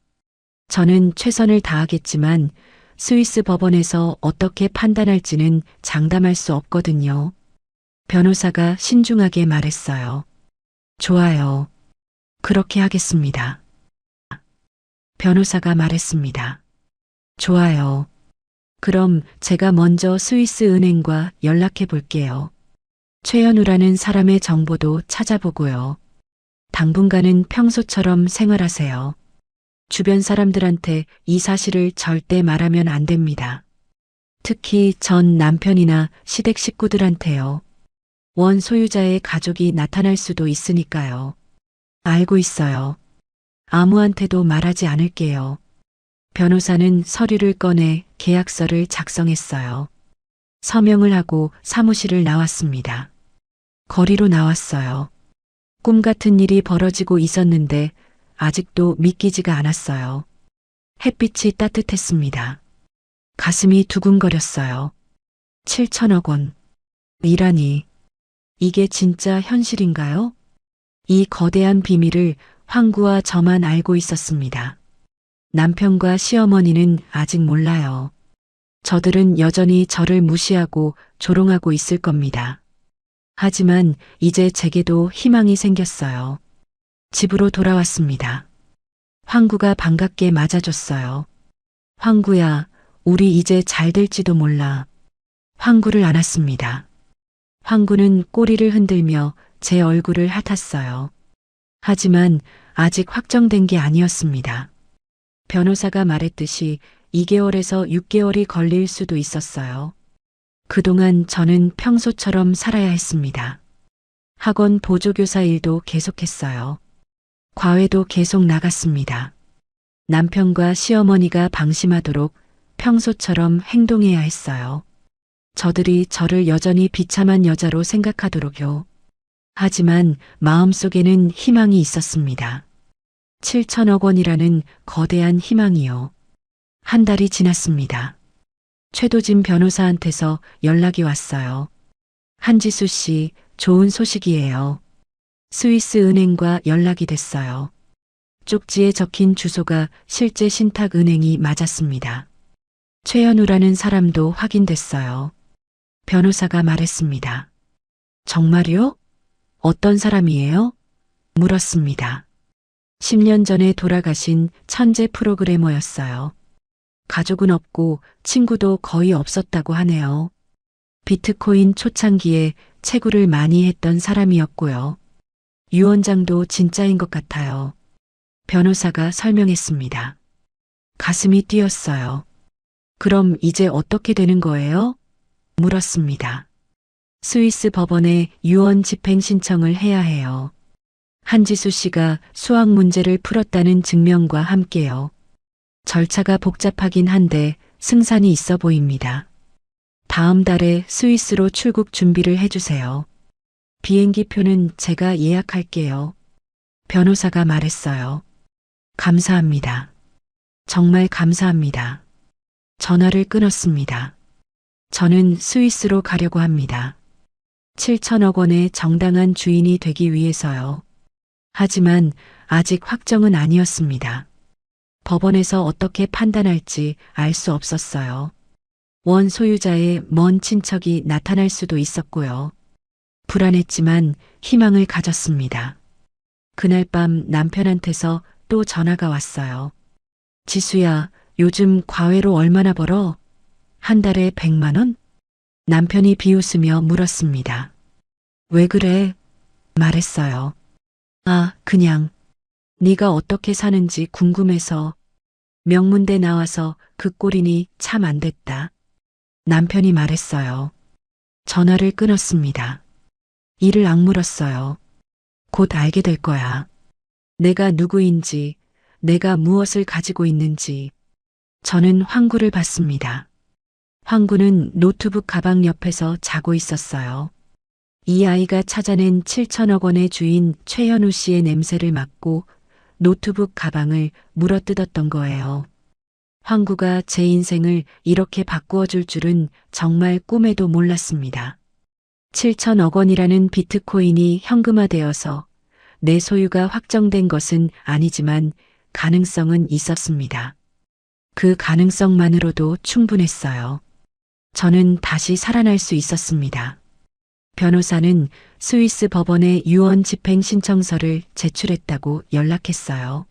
저는 최선을 다하겠지만 스위스 법원에서 어떻게 판단할지는 장담할 수 없거든요. 변호사가 신중하게 말했어요. 좋아요. 그렇게 하겠습니다. 변호사가 말했습니다. 좋아요. 그럼 제가 먼저 스위스 은행과 연락해 볼게요. 최연우라는 사람의 정보도 찾아보고요. 당분간은 평소처럼 생활하세요. 주변 사람들한테 이 사실을 절대 말하면 안 됩니다. 특히 전 남편이나 시댁 식구들한테요. 원 소유자의 가족이 나타날 수도 있으니까요. 알고 있어요. 아무한테도 말하지 않을게요. 변호사는 서류를 꺼내 계약서를 작성했어요. 서명을 하고 사무실을 나왔습니다. 거리로 나왔어요. 꿈 같은 일이 벌어지고 있었는데 아직도 믿기지가 않았어요. 햇빛이 따뜻했습니다. 가슴이 두근거렸어요. 7천억 원. 이라니. 이게 진짜 현실인가요? 이 거대한 비밀을 황구와 저만 알고 있었습니다. 남편과 시어머니는 아직 몰라요. 저들은 여전히 저를 무시하고 조롱하고 있을 겁니다. 하지만 이제 제게도 희망이 생겼어요. 집으로 돌아왔습니다. 황구가 반갑게 맞아줬어요. 황구야, 우리 이제 잘 될지도 몰라. 황구를 안았습니다. 황구는 꼬리를 흔들며 제 얼굴을 핥았어요. 하지만 아직 확정된 게 아니었습니다. 변호사가 말했듯이 2개월에서 6개월이 걸릴 수도 있었어요. 그동안 저는 평소처럼 살아야 했습니다. 학원 보조교사 일도 계속했어요. 과외도 계속 나갔습니다. 남편과 시어머니가 방심하도록 평소처럼 행동해야 했어요. 저들이 저를 여전히 비참한 여자로 생각하도록요. 하지만 마음속에는 희망이 있었습니다. 7천억 원이라는 거대한 희망이요. 한 달이 지났습니다. 최도진 변호사한테서 연락이 왔어요. 한지수 씨, 좋은 소식이에요. 스위스 은행과 연락이 됐어요. 쪽지에 적힌 주소가 실제 신탁은행이 맞았습니다. 최현우라는 사람도 확인됐어요. 변호사가 말했습니다. 정말요? 어떤 사람이에요? 물었습니다. 10년 전에 돌아가신 천재 프로그래머였어요. 가족은 없고 친구도 거의 없었다고 하네요. 비트코인 초창기에 채굴을 많이 했던 사람이었고요. 유 원장도 진짜인 것 같아요. 변호사가 설명했습니다. 가슴이 뛰었어요. 그럼 이제 어떻게 되는 거예요? 물었습니다. 스위스 법원에 유언 집행 신청을 해야 해요. 한지수 씨가 수학 문제를 풀었다는 증명과 함께요. 절차가 복잡하긴 한데 승산이 있어 보입니다. 다음 달에 스위스로 출국 준비를 해주세요. 비행기 표는 제가 예약할게요. 변호사가 말했어요. 감사합니다. 정말 감사합니다. 전화를 끊었습니다. 저는 스위스로 가려고 합니다. 7천억 원의 정당한 주인이 되기 위해서요. 하지만 아직 확정은 아니었습니다. 법원에서 어떻게 판단할지 알 수 없었어요. 원 소유자의 먼 친척이 나타날 수도 있었고요. 불안했지만 희망을 가졌습니다. 그날 밤 남편한테서 또 전화가 왔어요. 지수야, 요즘 과외로 얼마나 벌어? 한 달에 100만 원? 남편이 비웃으며 물었습니다. 왜 그래? 말했어요. 아, 그냥 네가 어떻게 사는지 궁금해서. 명문대 나와서 그 꼴이니 참 안 됐다. 남편이 말했어요. 전화를 끊었습니다. 이를 악물었어요. 곧 알게 될 거야. 내가 누구인지, 내가 무엇을 가지고 있는지. 저는 황구를 봤습니다. 황구는 노트북 가방 옆에서 자고 있었어요. 이 아이가 찾아낸 7천억 원의 주인 최현우 씨의 냄새를 맡고 노트북 가방을 물어뜯었던 거예요. 황구가 제 인생을 이렇게 바꾸어 줄 줄은 정말 꿈에도 몰랐습니다. 7천억 원이라는 비트코인이 현금화되어서 내 소유가 확정된 것은 아니지만 가능성은 있었습니다. 그 가능성만으로도 충분했어요. 저는 다시 살아날 수 있었습니다. 변호사는 스위스 법원에 유언 집행 신청서를 제출했다고 연락했어요.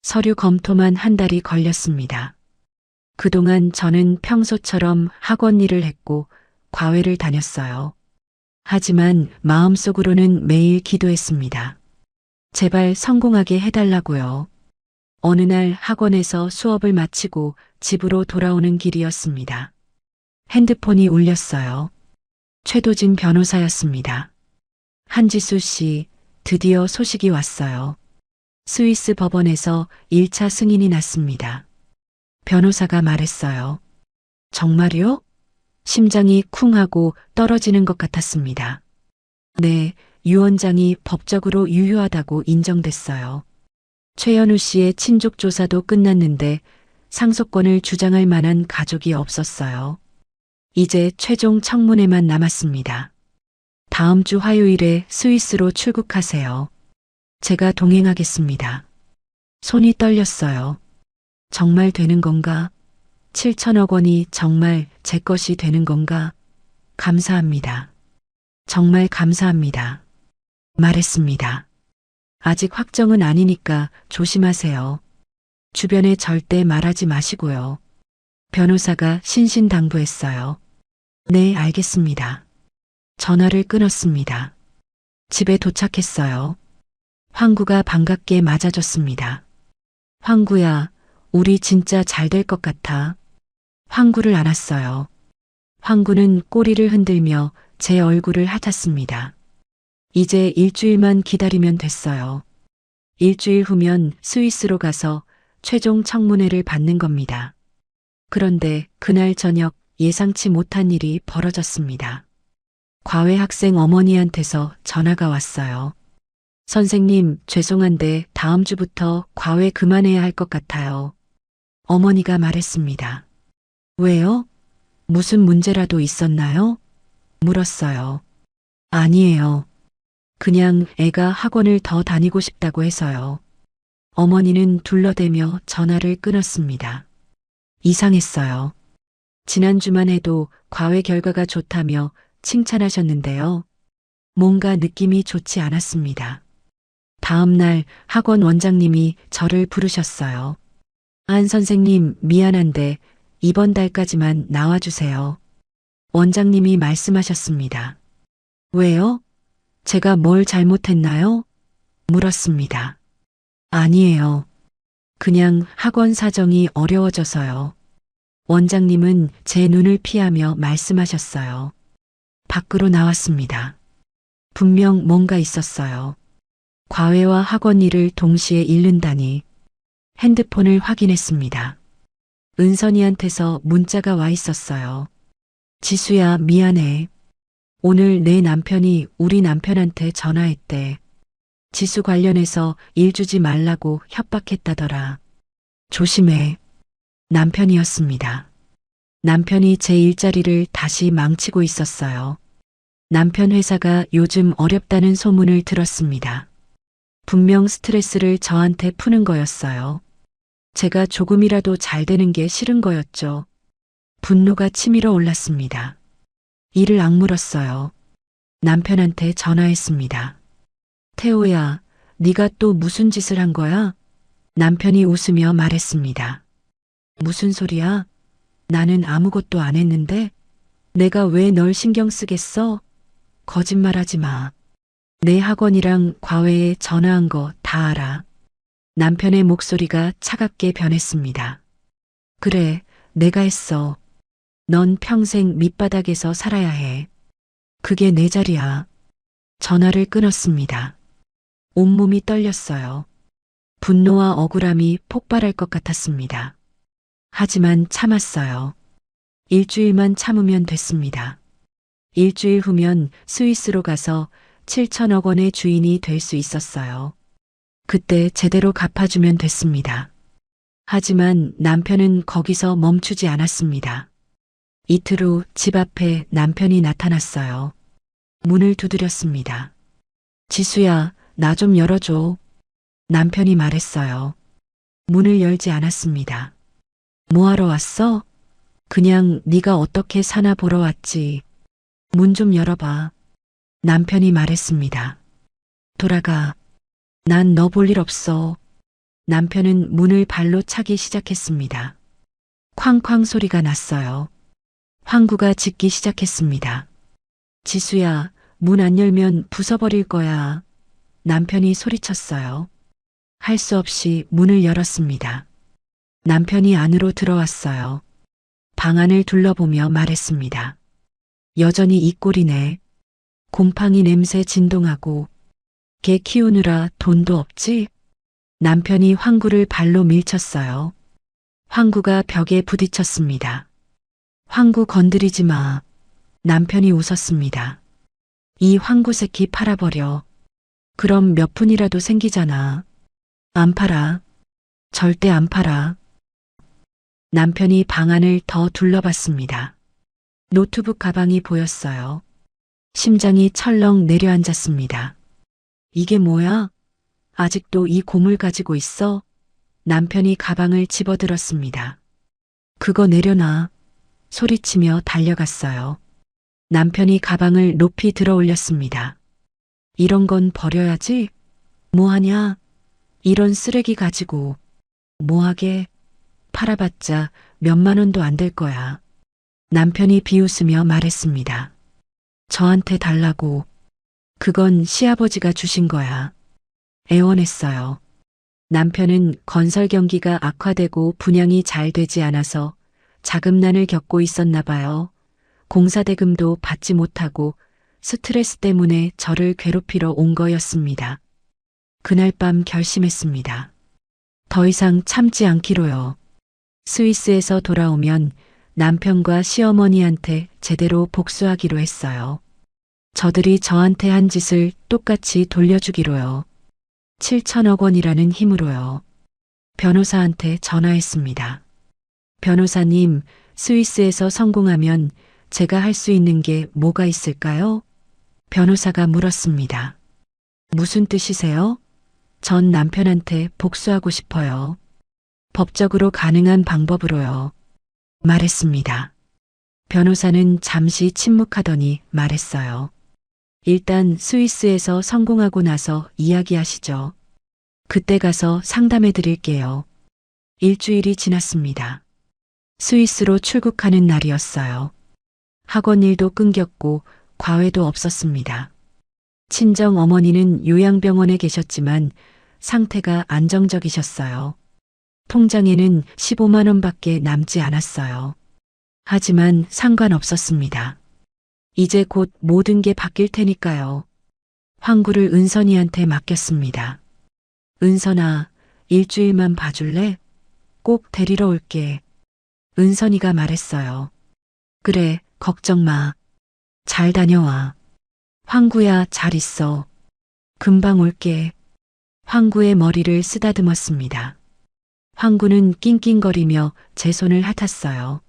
서류 검토만 한 달이 걸렸습니다. 그동안 저는 평소처럼 학원 일을 했고 과외를 다녔어요. 하지만 마음속으로는 매일 기도했습니다. 제발 성공하게 해달라고요. 어느 날 학원에서 수업을 마치고 집으로 돌아오는 길이었습니다. 핸드폰이 울렸어요. 최도진 변호사였습니다. 한지수 씨, 드디어 소식이 왔어요. 스위스 법원에서 1차 승인이 났습니다. 변호사가 말했어요. 정말요? 심장이 쿵 하고 떨어지는 것 같았습니다. 네, 유 원장이 법적으로 유효하다고 인정됐어요. 최현우 씨의 친족 조사도 끝났는데 상속권을 주장할 만한 가족이 없었어요. 이제 최종 청문회만 남았습니다. 다음 주 화요일에 스위스로 출국하세요. 제가 동행하겠습니다. 손이 떨렸어요. 정말 되는 건가? 7천억 원이 정말 제 것이 되는 건가? 감사합니다. 정말 감사합니다. 말했습니다. 아직 확정은 아니니까 조심하세요. 주변에 절대 말하지 마시고요. 변호사가 신신당부했어요. 네, 알겠습니다. 전화를 끊었습니다. 집에 도착했어요. 황구가 반갑게 맞아줬습니다. 황구야, 우리 진짜 잘 될 것 같아. 황구를 안았어요. 황구는 꼬리를 흔들며 제 얼굴을 핥았습니다. 이제 일주일만 기다리면 됐어요. 일주일 후면 스위스로 가서 최종 청문회를 받는 겁니다. 그런데 그날 저녁 예상치 못한 일이 벌어졌습니다. 과외 학생 어머니한테서 전화가 왔어요. 선생님, 죄송한데 다음 주부터 과외 그만해야 할 것 같아요. 어머니가 말했습니다. 왜요? 무슨 문제라도 있었나요? 물었어요. 아니에요. 그냥 애가 학원을 더 다니고 싶다고 해서요. 어머니는 둘러대며 전화를 끊었습니다. 이상했어요. 지난주만 해도 과외 결과가 좋다며 칭찬하셨는데요. 뭔가 느낌이 좋지 않았습니다. 다음 날 학원 원장님이 저를 부르셨어요. 안 선생님, 미안한데 이번 달까지만 나와주세요. 원장님이 말씀하셨습니다. 왜요? 제가 뭘 잘못했나요? 물었습니다. 아니에요. 그냥 학원 사정이 어려워져서요. 원장님은 제 눈을 피하며 말씀하셨어요. 밖으로 나왔습니다. 분명 뭔가 있었어요. 과외와 학원 일을 동시에 잃는다니. 핸드폰을 확인했습니다. 은선이한테서 문자가 와 있었어요. 지수야, 미안해. 오늘 내 남편이 우리 남편한테 전화했대. 지수 관련해서 일 주지 말라고 협박했다더라. 조심해. 남편이었습니다. 남편이 제 일자리를 다시 망치고 있었어요. 남편 회사가 요즘 어렵다는 소문을 들었습니다. 분명 스트레스를 저한테 푸는 거였어요. 제가 조금이라도 잘 되는 게 싫은 거였죠. 분노가 치밀어 올랐습니다. 이를 악물었어요. 남편한테 전화했습니다. 태호야, 네가 또 무슨 짓을 한 거야? 남편이 웃으며 말했습니다. 무슨 소리야? 나는 아무것도 안 했는데? 내가 왜 널 신경 쓰겠어? 거짓말하지 마. 내 학원이랑 과외에 전화한 거 다 알아. 남편의 목소리가 차갑게 변했습니다. 그래, 내가 했어. 넌 평생 밑바닥에서 살아야 해. 그게 내 자리야. 전화를 끊었습니다. 온몸이 떨렸어요. 분노와 억울함이 폭발할 것 같았습니다. 하지만 참았어요. 일주일만 참으면 됐습니다. 일주일 후면 스위스로 가서 7천억 원의 주인이 될 수 있었어요. 그때 제대로 갚아주면 됐습니다. 하지만 남편은 거기서 멈추지 않았습니다. 이틀 후 집 앞에 남편이 나타났어요. 문을 두드렸습니다. 지수야, 나 좀 열어줘. 남편이 말했어요. 문을 열지 않았습니다. 뭐하러 왔어? 그냥 네가 어떻게 사나 보러 왔지. 문 좀 열어봐. 남편이 말했습니다. 돌아가. 난 너 볼 일 없어. 남편은 문을 발로 차기 시작했습니다. 쾅쾅 소리가 났어요. 황구가 짖기 시작했습니다. 지수야, 문 안 열면 부숴버릴 거야. 남편이 소리쳤어요. 할 수 없이 문을 열었습니다. 남편이 안으로 들어왔어요. 방 안을 둘러보며 말했습니다. 여전히 이 꼴이네. 곰팡이 냄새 진동하고 개 키우느라 돈도 없지? 남편이 황구를 발로 밀쳤어요. 황구가 벽에 부딪혔습니다. 황구 건드리지 마. 남편이 웃었습니다. 이 황구 새끼 팔아버려. 그럼 몇 푼이라도 생기잖아. 안 팔아. 절대 안 팔아. 남편이 방 안을 더 둘러봤습니다. 노트북 가방이 보였어요. 심장이 철렁 내려앉았습니다. 이게 뭐야? 아직도 이 곰을 가지고 있어? 남편이 가방을 집어들었습니다. 그거 내려놔. 소리치며 달려갔어요. 남편이 가방을 높이 들어 올렸습니다. 이런 건 버려야지. 뭐하냐? 이런 쓰레기 가지고. 뭐하게? 팔아봤자 몇만 원도 안 될 거야. 남편이 비웃으며 말했습니다. 저한테 달라고. 그건 시아버지가 주신 거야. 애원했어요. 남편은 건설 경기가 악화되고 분양이 잘 되지 않아서 자금난을 겪고 있었나 봐요. 공사대금도 받지 못하고 스트레스 때문에 저를 괴롭히러 온 거였습니다. 그날 밤 결심했습니다. 더 이상 참지 않기로요. 스위스에서 돌아오면 남편과 시어머니한테 제대로 복수하기로 했어요. 저들이 저한테 한 짓을 똑같이 돌려주기로요. 7천억 원이라는 힘으로요. 변호사한테 전화했습니다. 변호사님, 스위스에서 성공하면 제가 할 수 있는 게 뭐가 있을까요? 변호사가 물었습니다. 무슨 뜻이세요? 전 남편한테 복수하고 싶어요. 법적으로 가능한 방법으로요. 말했습니다. 변호사는 잠시 침묵하더니 말했어요. 일단 스위스에서 성공하고 나서 이야기하시죠. 그때 가서 상담해 드릴게요. 일주일이 지났습니다. 스위스로 출국하는 날이었어요. 학원 일도 끊겼고 과외도 없었습니다. 친정 어머니는 요양병원에 계셨지만 상태가 안정적이셨어요. 통장에는 15만 원밖에 남지 않았어요. 하지만 상관없었습니다. 이제 곧 모든 게 바뀔 테니까요. 황구를 은선이한테 맡겼습니다. 은선아, 일주일만 봐줄래? 꼭 데리러 올게. 은선이가 말했어요. 그래, 걱정 마. 잘 다녀와. 황구야, 잘 있어. 금방 올게. 황구의 머리를 쓰다듬었습니다. 황구는 낑낑거리며 제 손을 핥았어요.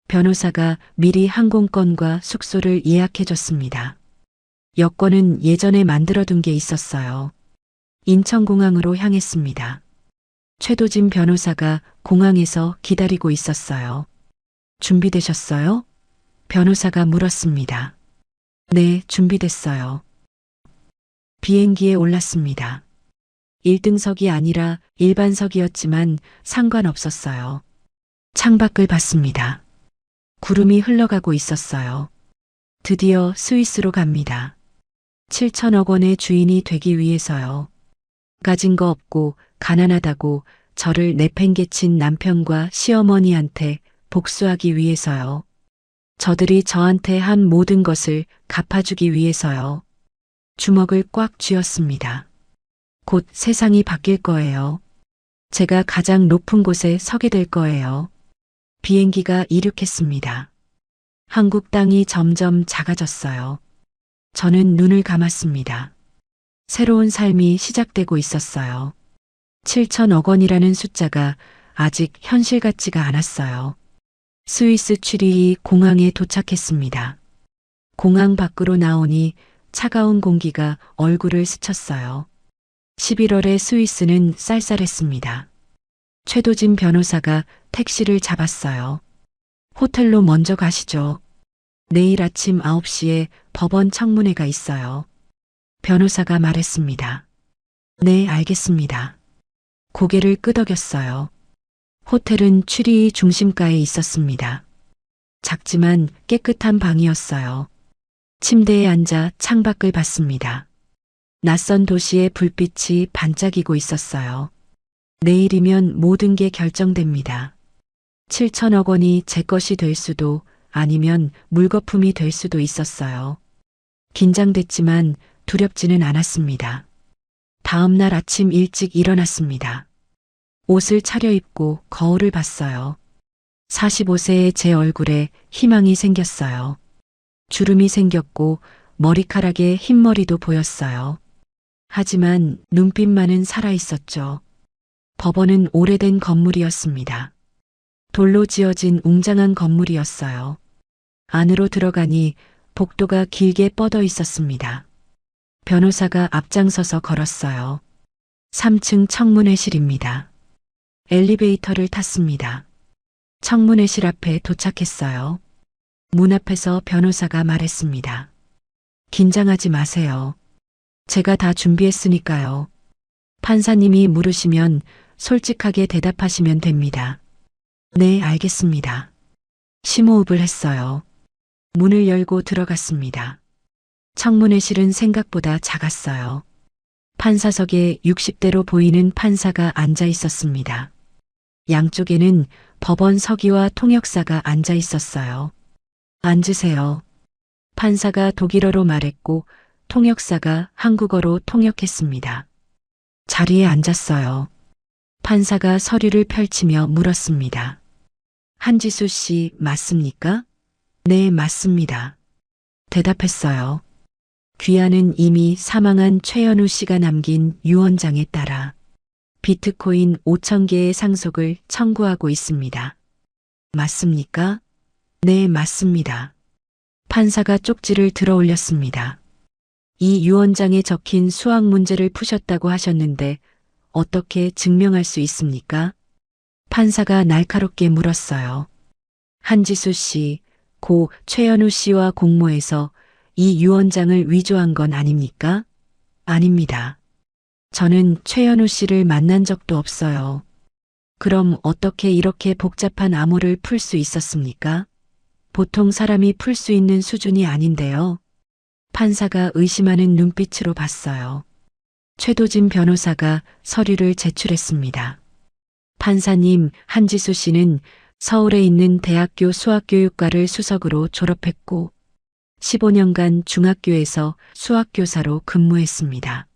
변호사가 미리 항공권과 숙소를 예약해줬습니다. 여권은 예전에 만들어둔 게 있었어요. 인천공항으로 향했습니다. 최도진 변호사가 공항에서 기다리고 있었어요. 준비되셨어요? 변호사가 물었습니다. 네, 준비됐어요. 비행기에 올랐습니다. 1등석이 아니라 일반석이었지만 상관없었어요. 창밖을 봤습니다. 구름이 흘러가고 있었어요. 드디어 스위스로 갑니다. 7천억 원의 주인이 되기 위해서요. 가진 거 없고 가난하다고 저를 내팽개친 남편과 시어머니한테 복수하기 위해서요. 저들이 저한테 한 모든 것을 갚아주기 위해서요. 주먹을 꽉 쥐었습니다. 곧 세상이 바뀔 거예요. 제가 가장 높은 곳에 서게 될 거예요. 비행기가 이륙했습니다. 한국 땅이 점점 작아졌어요. 저는 눈을 감았습니다. 새로운 삶이 시작되고 있었어요. 7천억 원이라는 숫자가 아직 현실 같지가 않았어요. 스위스 취리히 공항에 도착했습니다. 공항 밖으로 나오니 차가운 공기가 얼굴을 스쳤어요. 11월의 스위스는 쌀쌀했습니다. 최도진 변호사가 택시를 잡았어요. 호텔로 먼저 가시죠. 내일 아침 9시에 법원 청문회가 있어요. 변호사가 말했습니다. 네, 알겠습니다. 고개를 끄덕였어요. 호텔은 취리히 중심가에 있었습니다. 작지만 깨끗한 방이었어요. 침대에 앉아 창밖을 봤습니다. 낯선 도시의 불빛이 반짝이고 있었어요. 내일이면 모든 게 결정됩니다. 7천억 원이 제 것이 될 수도 아니면 물거품이 될 수도 있었어요. 긴장됐지만 두렵지는 않았습니다. 다음 날 아침 일찍 일어났습니다. 옷을 차려입고 거울을 봤어요. 45세의 제 얼굴에 희망이 생겼어요. 주름이 생겼고 머리카락에 흰머리도 보였어요. 하지만 눈빛만은 살아있었죠. 법원은 오래된 건물이었습니다. 돌로 지어진 웅장한 건물이었어요. 안으로 들어가니 복도가 길게 뻗어 있었습니다. 변호사가 앞장서서 걸었어요. 3층 청문회실입니다. 엘리베이터를 탔습니다. 청문회실 앞에 도착했어요. 문 앞에서 변호사가 말했습니다. 긴장하지 마세요. 제가 다 준비했으니까요. 판사님이 물으시면 솔직하게 대답하시면 됩니다. 네, 알겠습니다. 심호흡을 했어요. 문을 열고 들어갔습니다. 청문회실은 생각보다 작았어요. 판사석에 60대로 보이는 판사가 앉아 있었습니다. 양쪽에는 법원 서기와 통역사가 앉아 있었어요. 앉으세요. 판사가 독일어로 말했고 통역사가 한국어로 통역했습니다. 자리에 앉았어요. 판사가 서류를 펼치며 물었습니다. 한지수 씨 맞습니까? 네, 맞습니다. 대답했어요. 귀하는 이미 사망한 최현우 씨가 남긴 유언장에 따라 비트코인 5천 개의 상속을 청구하고 있습니다. 맞습니까? 네, 맞습니다. 판사가 쪽지를 들어 올렸습니다. 이 유언장에 적힌 수학 문제를 푸셨다고 하셨는데 어떻게 증명할 수 있습니까? 판사가 날카롭게 물었어요. 한지수 씨, 고 최현우 씨와 공모해서 이 유언장을 위조한 건 아닙니까? 아닙니다. 저는 최현우 씨를 만난 적도 없어요. 그럼 어떻게 이렇게 복잡한 암호를 풀 수 있었습니까? 보통 사람이 풀 수 있는 수준이 아닌데요. 판사가 의심하는 눈빛으로 봤어요. 최도진 변호사가 서류를 제출했습니다. 판사님, 한지수 씨는 서울에 있는 대학교 수학교육과를 수석으로 졸업했고 15년간 중학교에서 수학교사로 근무했습니다.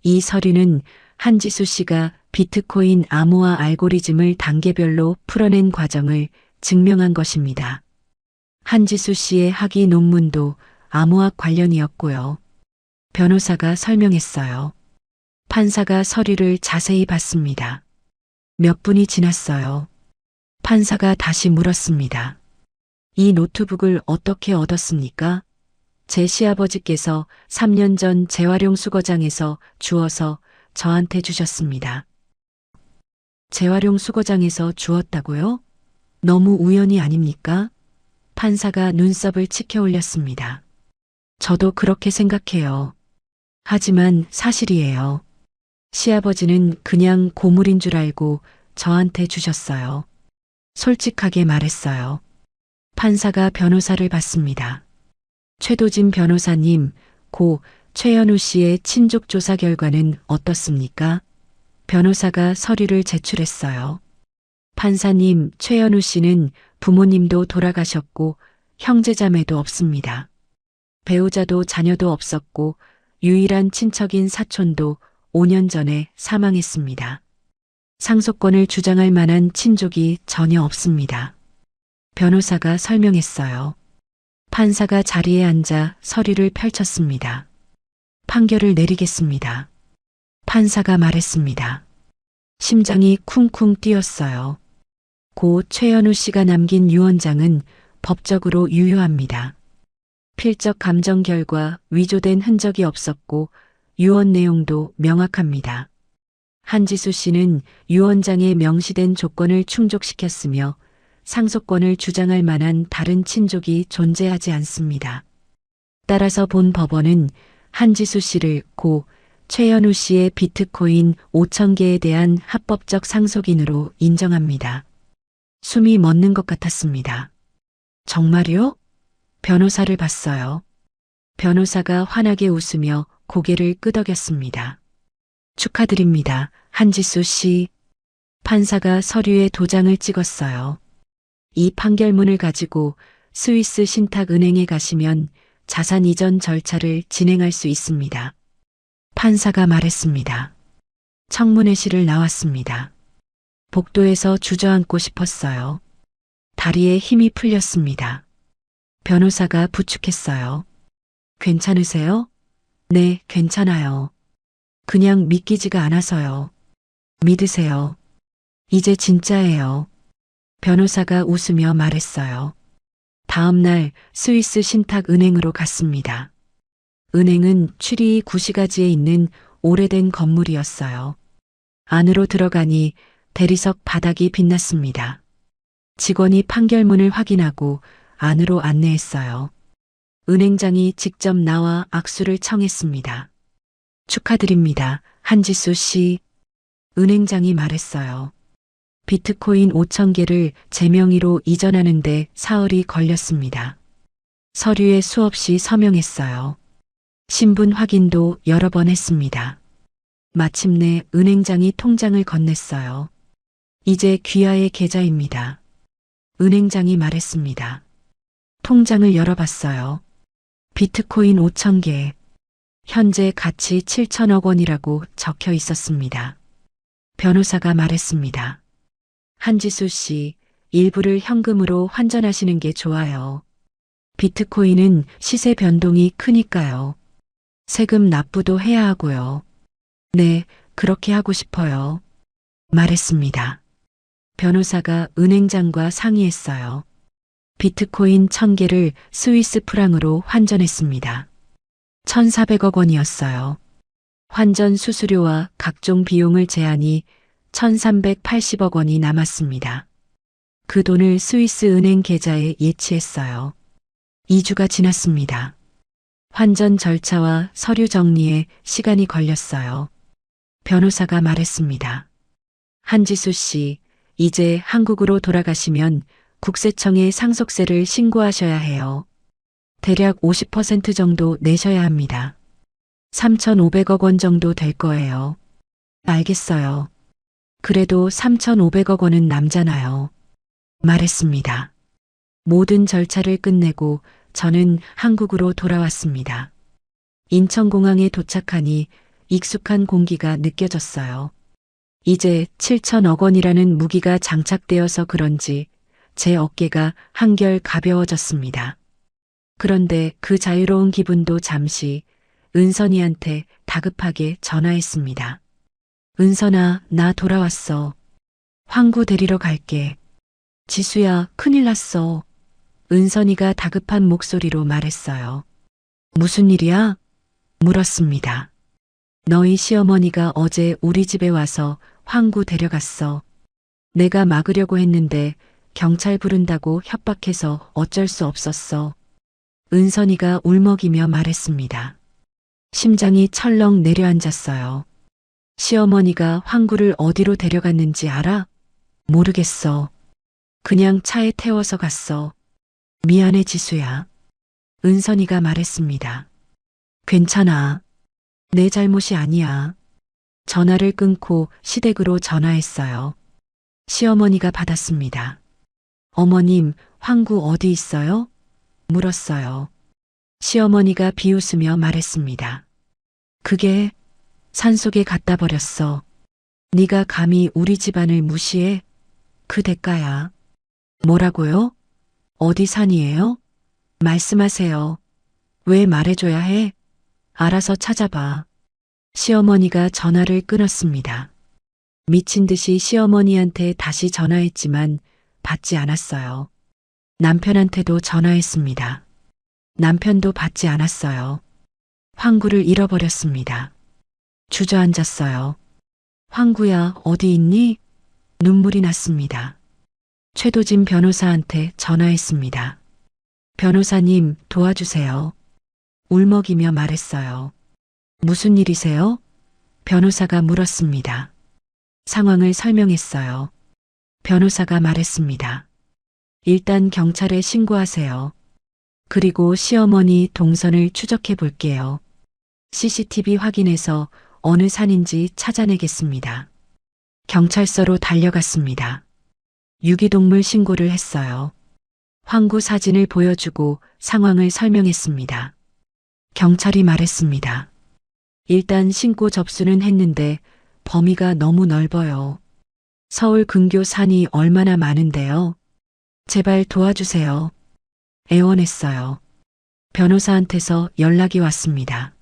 이 서류는 한지수 씨가 비트코인 암호화 알고리즘을 단계별로 풀어낸 과정을 증명한 것입니다. 한지수 씨의 학위 논문도 암호학 관련이었고요. 변호사가 설명했어요. 판사가 서류를 자세히 봤습니다. 몇 분이 지났어요. 판사가 다시 물었습니다. 이 노트북을 어떻게 얻었습니까? 제 시아버지께서 3년 전 재활용 수거장에서 주워서 저한테 주셨습니다. 재활용 수거장에서 주웠다고요? 너무 우연이 아닙니까? 판사가 눈썹을 치켜 올렸습니다. 저도 그렇게 생각해요. 하지만 사실이에요. 시아버지는 그냥 고물인 줄 알고 저한테 주셨어요. 솔직하게 말했어요. 판사가 변호사를 받습니다. 최도진 변호사님, 고 최현우 씨의 친족 조사 결과는 어떻습니까? 변호사가 서류를 제출했어요. 판사님, 최현우 씨는 부모님도 돌아가셨고 형제자매도 없습니다. 배우자도 자녀도 없었고 유일한 친척인 사촌도 5년 전에 사망했습니다. 상속권을 주장할 만한 친족이 전혀 없습니다. 변호사가 설명했어요. 판사가 자리에 앉아 서류를 펼쳤습니다. 판결을 내리겠습니다. 판사가 말했습니다. 심장이 쿵쿵 뛰었어요. 고 최현우 씨가 남긴 유언장은 법적으로 유효합니다. 필적 감정 결과 위조된 흔적이 없었고 유언 내용도 명확합니다. 한지수 씨는 유언장에 명시된 조건을 충족시켰으며 상속권을 주장할 만한 다른 친족이 존재하지 않습니다. 따라서 본 법원은 한지수 씨를 고 최현우 씨의 비트코인 5천 개에 대한 합법적 상속인으로 인정합니다. 숨이 멎는 것 같았습니다. 정말요? 변호사를 봤어요. 변호사가 환하게 웃으며 고개를 끄덕였습니다. 축하드립니다, 한지수 씨. 판사가 서류에 도장을 찍었어요. 이 판결문을 가지고 스위스 신탁은행에 가시면 자산 이전 절차를 진행할 수 있습니다. 판사가 말했습니다. 청문회 실을 나왔습니다. 복도에서 주저앉고 싶었어요. 다리에 힘이 풀렸습니다. 변호사가 부축했어요. 괜찮으세요? 네, 괜찮아요. 그냥 믿기지가 않아서요. 믿으세요. 이제 진짜예요. 변호사가 웃으며 말했어요. 다음 날 스위스 신탁은행으로 갔습니다. 은행은 취리 구시가지에 있는 오래된 건물이었어요. 안으로 들어가니 대리석 바닥이 빛났습니다. 직원이 판결문을 확인하고 안으로 안내했어요. 은행장이 직접 나와 악수를 청했습니다. 축하드립니다, 한지수 씨. 은행장이 말했어요. 비트코인 5,000개를 제 명의로 이전하는데 사흘이 걸렸습니다. 서류에 수없이 서명했어요. 신분 확인도 여러 번 했습니다. 마침내 은행장이 통장을 건넸어요. 이제 귀하의 계좌입니다. 은행장이 말했습니다. 통장을 열어봤어요. 비트코인 5,000개. 현재 가치 7천억 원이라고 적혀 있었습니다. 변호사가 말했습니다. 한지수 씨, 일부를 현금으로 환전하시는 게 좋아요. 비트코인은 시세 변동이 크니까요. 세금 납부도 해야 하고요. 네, 그렇게 하고 싶어요. 말했습니다. 변호사가 은행장과 상의했어요. 비트코인 1,000개를 스위스 프랑으로 환전했습니다. 1,400억 원이었어요. 환전 수수료와 각종 비용을 제하니 1,380억 원이 남았습니다. 그 돈을 스위스 은행 계좌에 예치했어요. 2주가 지났습니다. 환전 절차와 서류 정리에 시간이 걸렸어요. 변호사가 말했습니다. 한지수 씨, 이제 한국으로 돌아가시면 국세청에 상속세를 신고하셔야 해요. 대략 50% 정도 내셔야 합니다. 3,500억 원 정도 될 거예요. 알겠어요. 그래도 3,500억 원은 남잖아요. 말했습니다. 모든 절차를 끝내고 저는 한국으로 돌아왔습니다. 인천공항에 도착하니 익숙한 공기가 느껴졌어요. 이제 7천억 원이라는 무기가 장착되어서 그런지 제 어깨가 한결 가벼워졌습니다. 그런데 그 자유로운 기분도 잠시 은선이한테 다급하게 전화했습니다. 은선아, 나 돌아왔어. 황구 데리러 갈게. 지수야, 큰일 났어. 은선이가 다급한 목소리로 말했어요. 무슨 일이야? 물었습니다. 너희 시어머니가 어제 우리 집에 와서 황구 데려갔어. 내가 막으려고 했는데 경찰 부른다고 협박해서 어쩔 수 없었어. 은선이가 울먹이며 말했습니다. 심장이 철렁 내려앉았어요. 시어머니가 황구를 어디로 데려갔는지 알아? 모르겠어. 그냥 차에 태워서 갔어. 미안해, 지수야. 은선이가 말했습니다. 괜찮아. 내 잘못이 아니야. 전화를 끊고 시댁으로 전화했어요. 시어머니가 받았습니다. 어머님, 황구 어디 있어요? 물었어요. 시어머니가 비웃으며 말했습니다. 그게 산속에 갖다 버렸어. 네가 감히 우리 집안을 무시해? 그 대가야. 뭐라고요? 어디 산이에요? 말씀하세요. 왜 말해줘야 해? 알아서 찾아봐. 시어머니가 전화를 끊었습니다. 미친 듯이 시어머니한테 다시 전화했지만 받지 않았어요. 남편한테도 전화했습니다. 남편도 받지 않았어요. 황구를 잃어버렸습니다. 주저앉았어요. 황구야, 어디 있니? 눈물이 났습니다. 최도진 변호사한테 전화했습니다. 변호사님, 도와주세요. 울먹이며 말했어요. 무슨 일이세요? 변호사가 물었습니다. 상황을 설명했어요. 변호사가 말했습니다. 일단 경찰에 신고하세요. 그리고 시어머니 동선을 추적해 볼게요. CCTV 확인해서 어느 산인지 찾아내겠습니다. 경찰서로 달려갔습니다. 유기동물 신고를 했어요. 황구 사진을 보여주고 상황을 설명했습니다. 경찰이 말했습니다. 일단 신고 접수는 했는데 범위가 너무 넓어요. 서울 근교 산이 얼마나 많은데요. 제발 도와주세요. 애원했어요. 변호사한테서 연락이 왔습니다.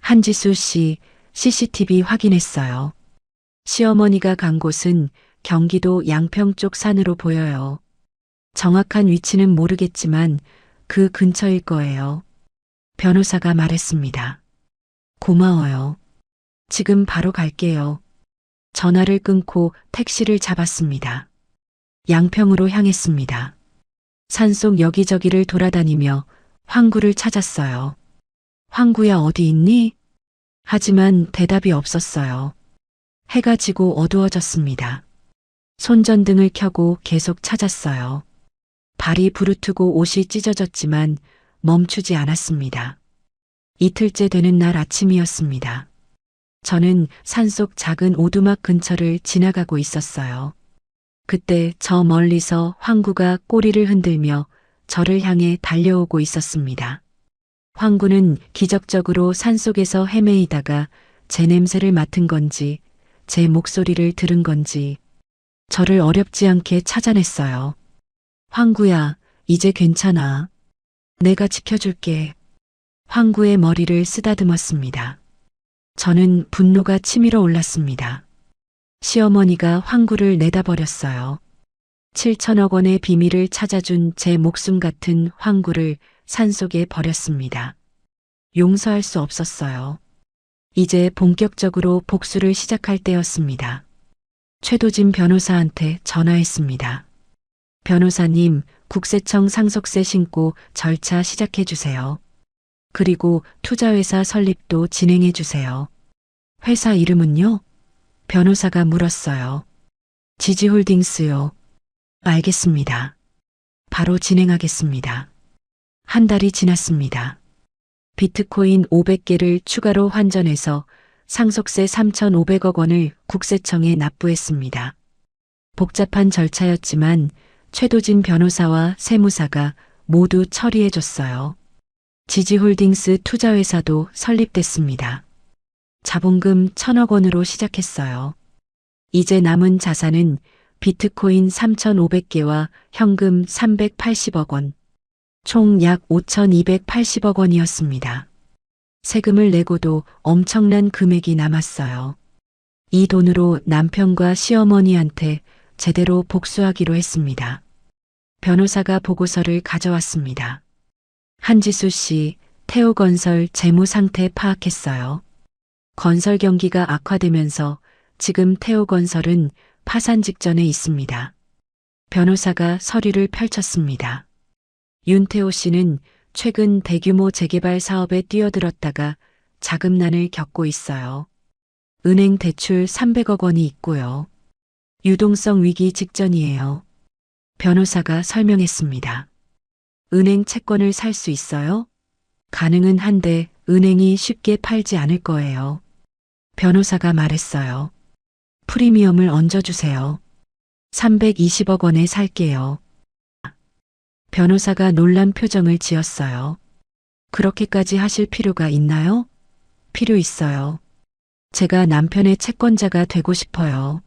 한지수 씨 CCTV 확인했어요. 시어머니가 간 곳은 경기도 양평 쪽 산으로 보여요. 정확한 위치는 모르겠지만 그 근처일 거예요. 변호사가 말했습니다. 고마워요. 지금 바로 갈게요. 전화를 끊고 택시를 잡았습니다. 양평으로 향했습니다. 산속 여기저기를 돌아다니며 황구를 찾았어요. 황구야 어디 있니? 하지만 대답이 없었어요. 해가 지고 어두워졌습니다. 손전등을 켜고 계속 찾았어요. 발이 부르트고 옷이 찢어졌지만 멈추지 않았습니다. 이틀째 되는 날 아침이었습니다. 저는 산속 작은 오두막 근처를 지나가고 있었어요. 그때 저 멀리서 황구가 꼬리를 흔들며 저를 향해 달려오고 있었습니다. 황구는 기적적으로 산속에서 헤매이다가 제 냄새를 맡은 건지 제 목소리를 들은 건지 저를 어렵지 않게 찾아냈어요. 황구야, 이제 괜찮아. 내가 지켜줄게. 황구의 머리를 쓰다듬었습니다. 저는 분노가 치밀어 올랐습니다. 시어머니가 황구를 내다버렸어요. 7천억 원의 비밀을 찾아준 제 목숨 같은 황구를 산속에 버렸습니다. 용서할 수 없었어요. 이제 본격적으로 복수를 시작할 때였습니다. 최도진 변호사한테 전화했습니다. 변호사님, 국세청 상속세 신고 절차 시작해 주세요. 그리고 투자회사 설립도 진행해 주세요. 회사 이름은요? 변호사가 물었어요. 지지홀딩스요. 알겠습니다. 바로 진행하겠습니다. 한 달이 지났습니다. 비트코인 500개를 추가로 환전해서 상속세 3,500억 원을 국세청에 납부했습니다. 복잡한 절차였지만 최도진 변호사와 세무사가 모두 처리해줬어요. 지지홀딩스 투자회사도 설립됐습니다. 자본금 1,000억 원으로 시작했어요. 이제 남은 자산은 비트코인 3,500개와 현금 380억 원, 총 약 5,280억 원이었습니다. 세금을 내고도 엄청난 금액이 남았어요. 이 돈으로 남편과 시어머니한테 제대로 복수하기로 했습니다. 변호사가 보고서를 가져왔습니다. 한지수 씨, 태우건설 재무 상태 파악했어요. 건설 경기가 악화되면서 지금 태우건설은 파산 직전에 있습니다. 변호사가 서류를 펼쳤습니다. 윤태호 씨는 최근 대규모 재개발 사업에 뛰어들었다가 자금난을 겪고 있어요. 은행 대출 300억 원이 있고요. 유동성 위기 직전이에요. 변호사가 설명했습니다. 은행 채권을 살 수 있어요? 가능은 한데 은행이 쉽게 팔지 않을 거예요. 변호사가 말했어요. 프리미엄을 얹어주세요. 320억 원에 살게요. 변호사가 놀란 표정을 지었어요. 그렇게까지 하실 필요가 있나요? 필요 있어요. 제가 남편의 채권자가 되고 싶어요.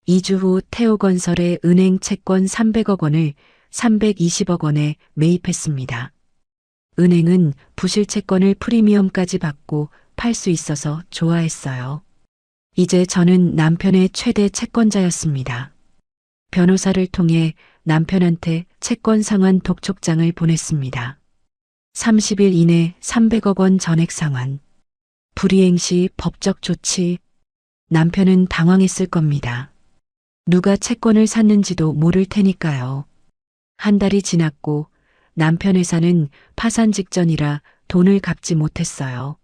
2주 후 태호건설의 은행 채권 300억 원을 320억 원에 매입했습니다. 은행은 부실 채권을 프리미엄까지 받고 팔 수 있어서 좋아했어요. 이제 저는 남편의 최대 채권자였습니다. 변호사를 통해 남편한테 채권 상환 독촉장을 보냈습니다. 30일 이내 300억 원 전액 상환. 불이행 시 법적 조치. 남편은 당황했을 겁니다. 누가 채권을 샀는지도 모를 테니까요. 한 달이 지났고 남편 회사는 파산 직전이라 돈을 갚지 못했어요.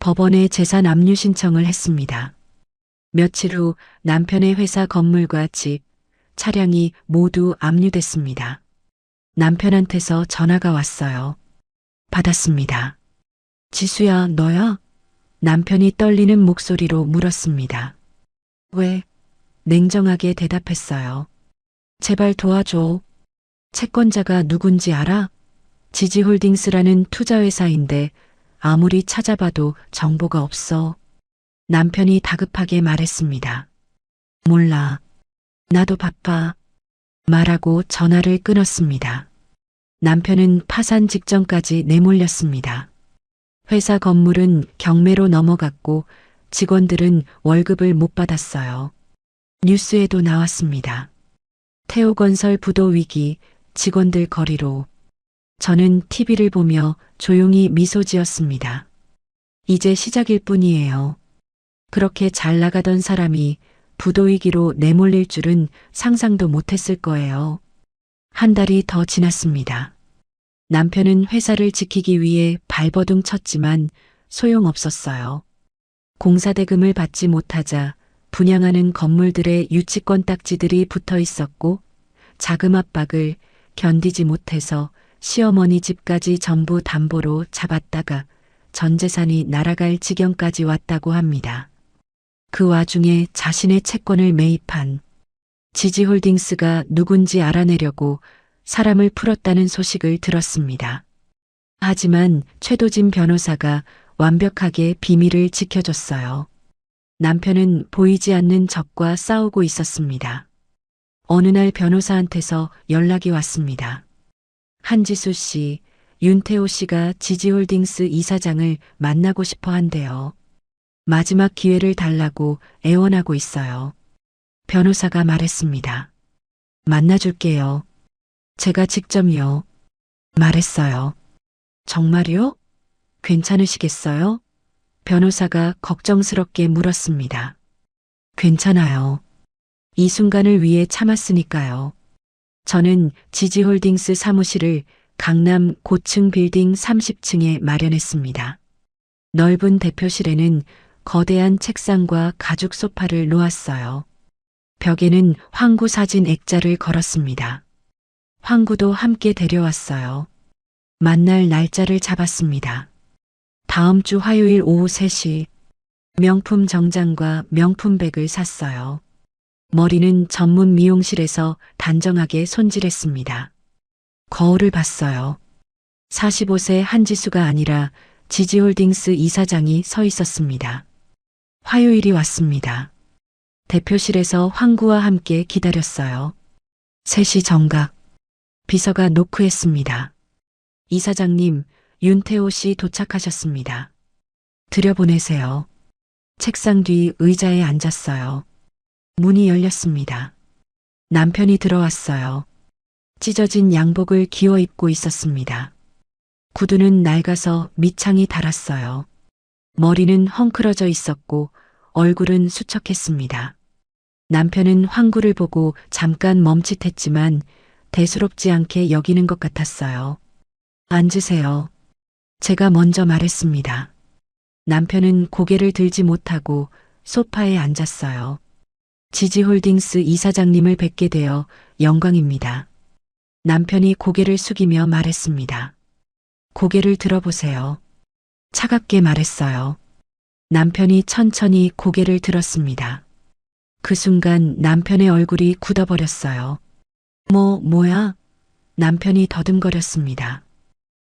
법원에 재산 압류 신청을 했습니다. 며칠 후 남편의 회사 건물과 집, 차량이 모두 압류됐습니다. 남편한테서 전화가 왔어요. 받았습니다. 지수야, 너야? 남편이 떨리는 목소리로 물었습니다. 왜? 냉정하게 대답했어요. 제발 도와줘. 채권자가 누군지 알아? 지지홀딩스라는 투자회사인데 아무리 찾아봐도 정보가 없어. 남편이 다급하게 말했습니다. 몰라. 나도 바빠. 말하고 전화를 끊었습니다. 남편은 파산 직전까지 내몰렸습니다. 회사 건물은 경매로 넘어갔고 직원들은 월급을 못 받았어요. 뉴스에도 나왔습니다. 태호건설 부도 위기, 직원들 거리로. 저는 TV를 보며 조용히 미소 지었습니다. 이제 시작일 뿐이에요. 그렇게 잘 나가던 사람이 부도 위기로 내몰릴 줄은 상상도 못했을 거예요. 한 달이 더 지났습니다. 남편은 회사를 지키기 위해 발버둥 쳤지만 소용없었어요. 공사대금을 받지 못하자 분양하는 건물들의 유치권 딱지들이 붙어 있었고 자금 압박을 견디지 못해서 시어머니 집까지 전부 담보로 잡았다가 전 재산이 날아갈 지경까지 왔다고 합니다. 그 와중에 자신의 채권을 매입한 지지홀딩스가 누군지 알아내려고 사람을 풀었다는 소식을 들었습니다. 하지만 최도진 변호사가 완벽하게 비밀을 지켜줬어요. 남편은 보이지 않는 적과 싸우고 있었습니다. 어느 날 변호사한테서 연락이 왔습니다. 한지수 씨, 윤태호 씨가 지지홀딩스 이사장을 만나고 싶어 한대요. 마지막 기회를 달라고 애원하고 있어요. 변호사가 말했습니다. 만나줄게요. 제가 직접요. 말했어요. 정말요? 괜찮으시겠어요? 변호사가 걱정스럽게 물었습니다. 괜찮아요. 이 순간을 위해 참았으니까요. 저는 지지홀딩스 사무실을 강남 고층 빌딩 30층에 마련했습니다. 넓은 대표실에는 거대한 책상과 가죽 소파를 놓았어요. 벽에는 황구 사진 액자를 걸었습니다. 황구도 함께 데려왔어요. 만날 날짜를 잡았습니다. 다음 주 화요일 오후 3시 명품 정장과 명품백을 샀어요. 머리는 전문 미용실에서 단정하게 손질했습니다. 거울을 봤어요. 45세 한지수가 아니라 지지홀딩스 이사장이 서 있었습니다. 화요일이 왔습니다. 대표실에서 황구와 함께 기다렸어요. 3시 정각. 비서가 노크했습니다. 이사장님, 윤태호 씨 도착하셨습니다. 들여보내세요. 책상 뒤 의자에 앉았어요. 문이 열렸습니다. 남편이 들어왔어요. 찢어진 양복을 기어 입고 있었습니다. 구두는 낡아서 밑창이 닳았어요. 머리는 헝클어져 있었고 얼굴은 수척했습니다. 남편은 황구를 보고 잠깐 멈칫했지만 대수롭지 않게 여기는 것 같았어요. 앉으세요. 제가 먼저 말했습니다. 남편은 고개를 들지 못하고 소파에 앉았어요. 지지홀딩스 이사장님을 뵙게 되어 영광입니다. 남편이 고개를 숙이며 말했습니다. 고개를 들어보세요. 차갑게 말했어요. 남편이 천천히 고개를 들었습니다. 그 순간 남편의 얼굴이 굳어버렸어요. 뭐야? 남편이 더듬거렸습니다.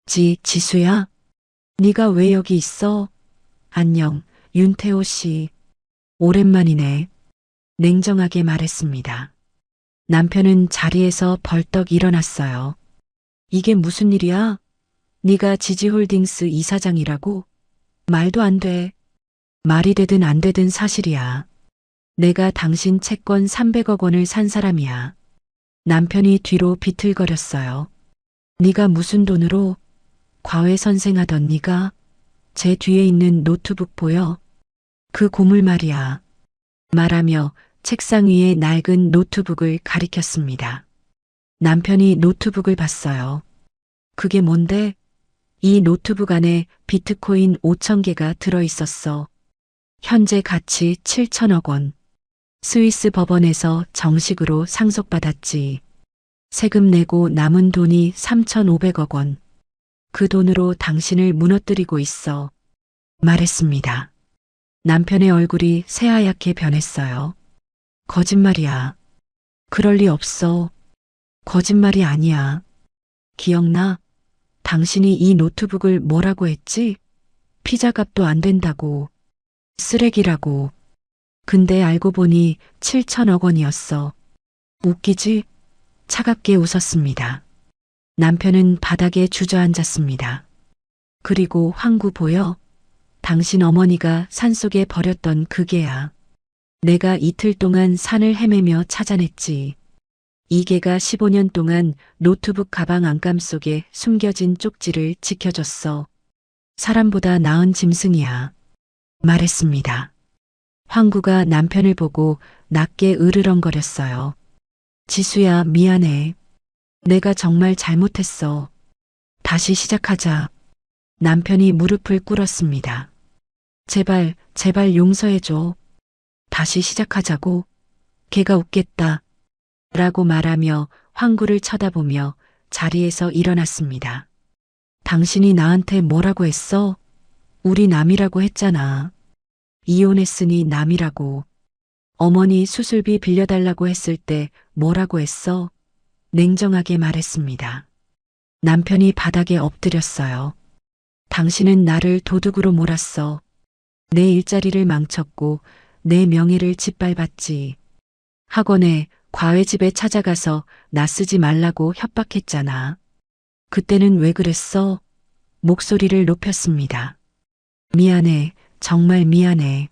지수야? 네가 왜 여기 있어? 안녕, 윤태호 씨. 오랜만이네. 냉정하게 말했습니다. 남편은 자리에서 벌떡 일어났어요. 이게 무슨 일이야? 네가 지지홀딩스 이사장이라고? 말도 안 돼. 말이 되든 안 되든 사실이야. 내가 당신 채권 300억 원을 산 사람이야. 남편이 뒤로 비틀거렸어요. 네가 무슨 돈으로? 과외선생하던 네가? 제 뒤에 있는 노트북 보여? 그 고물 말이야. 말하며 책상 위에 낡은 노트북을 가리켰습니다. 남편이 노트북을 봤어요. 그게 뭔데? 이 노트북 안에 비트코인 5천 개가 들어있었어. 현재 가치 7천억 원. 스위스 법원에서 정식으로 상속받았지. 세금 내고 남은 돈이 3,500억 원. 그 돈으로 당신을 무너뜨리고 있어. 말했습니다. 남편의 얼굴이 새하얗게 변했어요. 거짓말이야. 그럴 리 없어. 거짓말이 아니야. 기억나? 당신이 이 노트북을 뭐라고 했지? 피자 값도 안 된다고. 쓰레기라고. 근데 알고 보니 7천억 원이었어. 웃기지? 차갑게 웃었습니다. 남편은 바닥에 주저앉았습니다. 그리고 황구 보여? 당신 어머니가 산속에 버렸던 그 개야. 내가 이틀 동안 산을 헤매며 찾아냈지. 이 개가 15년 동안 노트북 가방 안감 속에 숨겨진 쪽지를 지켜줬어. 사람보다 나은 짐승이야. 말했습니다. 황구가 남편을 보고 낮게 으르렁거렸어요. 지수야, 미안해. 내가 정말 잘못했어. 다시 시작하자. 남편이 무릎을 꿇었습니다. 제발, 제발 용서해줘. 다시 시작하자고. 걔가 웃겠다. 라고 말하며 황구를 쳐다보며 자리에서 일어났습니다. 당신이 나한테 뭐라고 했어? 우리 남이라고 했잖아. 이혼했으니 남이라고. 어머니 수술비 빌려달라고 했을 때 뭐라고 했어? 냉정하게 말했습니다. 남편이 바닥에 엎드렸어요. 당신은 나를 도둑으로 몰았어. 내 일자리를 망쳤고 내 명예를 짓밟았지. 학원에 과외집에 찾아가서 나 쓰지 말라고 협박했잖아. 그때는 왜 그랬어? 목소리를 높였습니다. 미안해. 정말 미안해.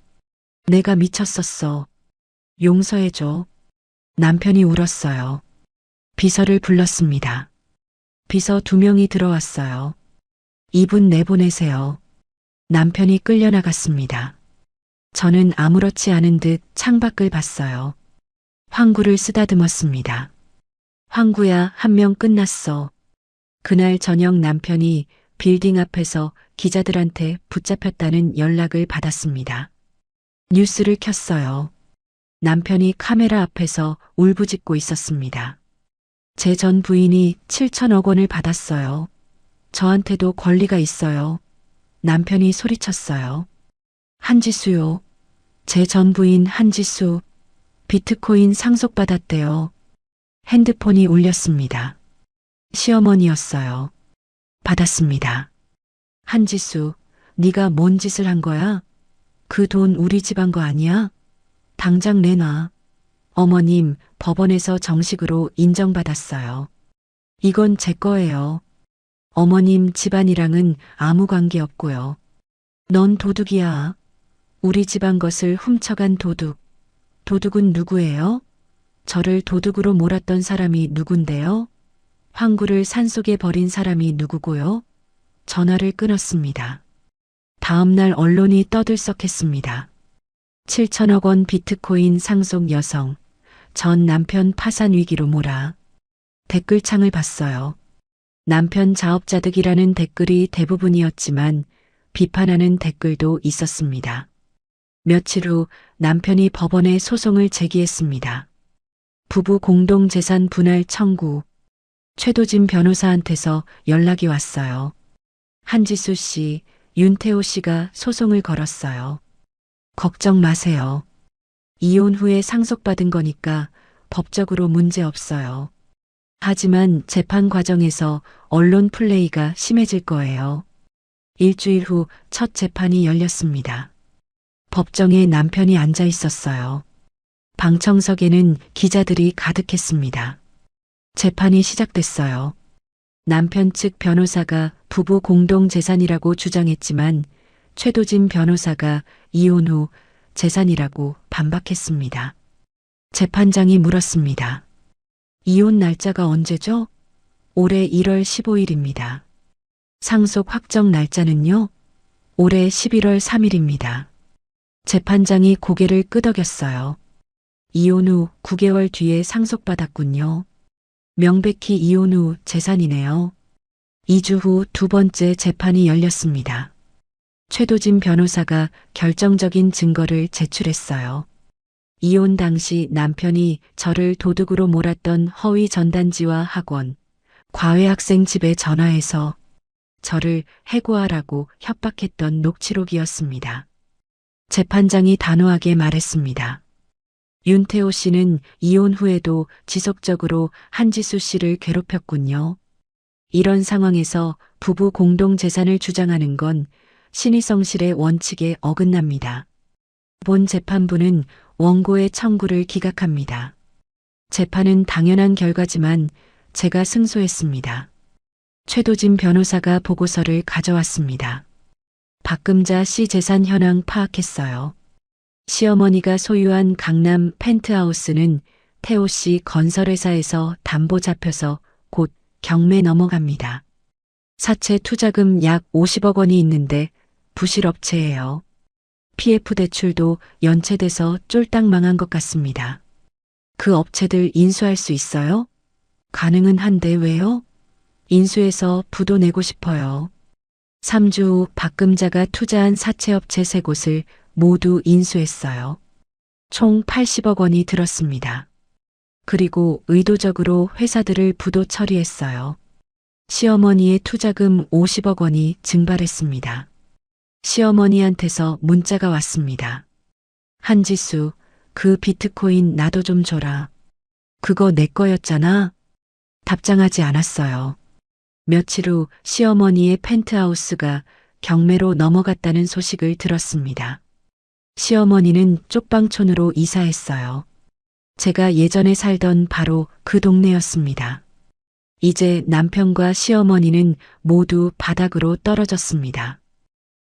내가 미쳤었어. 용서해줘. 남편이 울었어요. 비서를 불렀습니다. 비서 2명이 들어왔어요. 이분 내보내세요. 남편이 끌려나갔습니다. 저는 아무렇지 않은 듯 창밖을 봤어요. 황구를 쓰다듬었습니다. 황구야, 한 명 끝났어. 그날 저녁 남편이 빌딩 앞에서 기자들한테 붙잡혔다는 연락을 받았습니다. 뉴스를 켰어요. 남편이 카메라 앞에서 울부짖고 있었습니다. 제 전 부인이 7천억 원을 받았어요. 저한테도 권리가 있어요. 남편이 소리쳤어요. 한지수요. 제 전 부인 한지수. 비트코인 상속받았대요. 핸드폰이 울렸습니다. 시어머니였어요. 받았습니다. 한지수, 네가 뭔 짓을 한 거야? 그 돈 우리 집 한 거 아니야? 당장 내놔. 어머님, 법원에서 정식으로 인정받았어요. 이건 제 거예요. 어머님 집안이랑은 아무 관계 없고요. 넌 도둑이야. 우리 집안 것을 훔쳐간 도둑. 도둑은 누구예요? 저를 도둑으로 몰았던 사람이 누군데요? 황구를 산속에 버린 사람이 누구고요? 전화를 끊었습니다. 다음 날 언론이 떠들썩했습니다. 7천억 원 비트코인 상속 여성, 전 남편 파산 위기로 몰아. 댓글창을 봤어요. 남편 자업자득이라는 댓글이 대부분이었지만 비판하는 댓글도 있었습니다. 며칠 후 남편이 법원에 소송을 제기했습니다. 부부 공동재산 분할 청구. 최도진 변호사한테서 연락이 왔어요. 한지수 씨, 윤태호 씨가 소송을 걸었어요. 걱정 마세요. 이혼 후에 상속받은 거니까 법적으로 문제 없어요. 하지만 재판 과정에서 언론 플레이가 심해질 거예요. 일주일 후 첫 재판이 열렸습니다. 법정에 남편이 앉아 있었어요. 방청석에는 기자들이 가득했습니다. 재판이 시작됐어요. 남편 측 변호사가 부부 공동 재산이라고 주장했지만 최도진 변호사가 이혼 후 재산이라고 반박했습니다. 재판장이 물었습니다. 이혼 날짜가 언제죠? 올해 1월 15일입니다. 상속 확정 날짜는요? 올해 11월 3일입니다. 재판장이 고개를 끄덕였어요. 이혼 후 9개월 뒤에 상속받았군요. 명백히 이혼 후 재산이네요. 2주 후 2번째 재판이 열렸습니다. 최도진 변호사가 결정적인 증거를 제출했어요. 이혼 당시 남편이 저를 도둑으로 몰았던 허위 전단지와 학원, 과외 학생 집에 전화해서 저를 해고하라고 협박했던 녹취록이었습니다. 재판장이 단호하게 말했습니다. 윤태호 씨는 이혼 후에도 지속적으로 한지수 씨를 괴롭혔군요. 이런 상황에서 부부 공동 재산을 주장하는 건 신의성실의 원칙에 어긋납니다. 본 재판부는 원고의 청구를 기각합니다. 재판은 당연한 결과지만 제가 승소했습니다. 최도진 변호사가 보고서를 가져왔습니다. 박금자 씨 재산 현황 파악했어요. 시어머니가 소유한 강남 펜트하우스는 태호 씨 건설회사에서 담보 잡혀서 곧 경매 넘어갑니다. 사채 투자금 약 50억 원이 있는데 부실업체예요. PF 대출도 연체돼서 쫄딱 망한 것 같습니다. 그 업체들 인수할 수 있어요? 가능은 한데 왜요? 인수해서 부도 내고 싶어요. 3주 후 박금자가 투자한 사채업체 3곳을 모두 인수했어요. 총 80억 원이 들었습니다. 그리고 의도적으로 회사들을 부도 처리했어요. 시어머니의 투자금 50억 원이 증발했습니다. 시어머니한테서 문자가 왔습니다. 한지수, 그 비트코인 나도 좀 줘라. 그거 내 거였잖아. 답장하지 않았어요. 며칠 후 시어머니의 펜트하우스가 경매로 넘어갔다는 소식을 들었습니다. 시어머니는 쪽방촌으로 이사했어요. 제가 예전에 살던 바로 그 동네였습니다. 이제 남편과 시어머니는 모두 바닥으로 떨어졌습니다.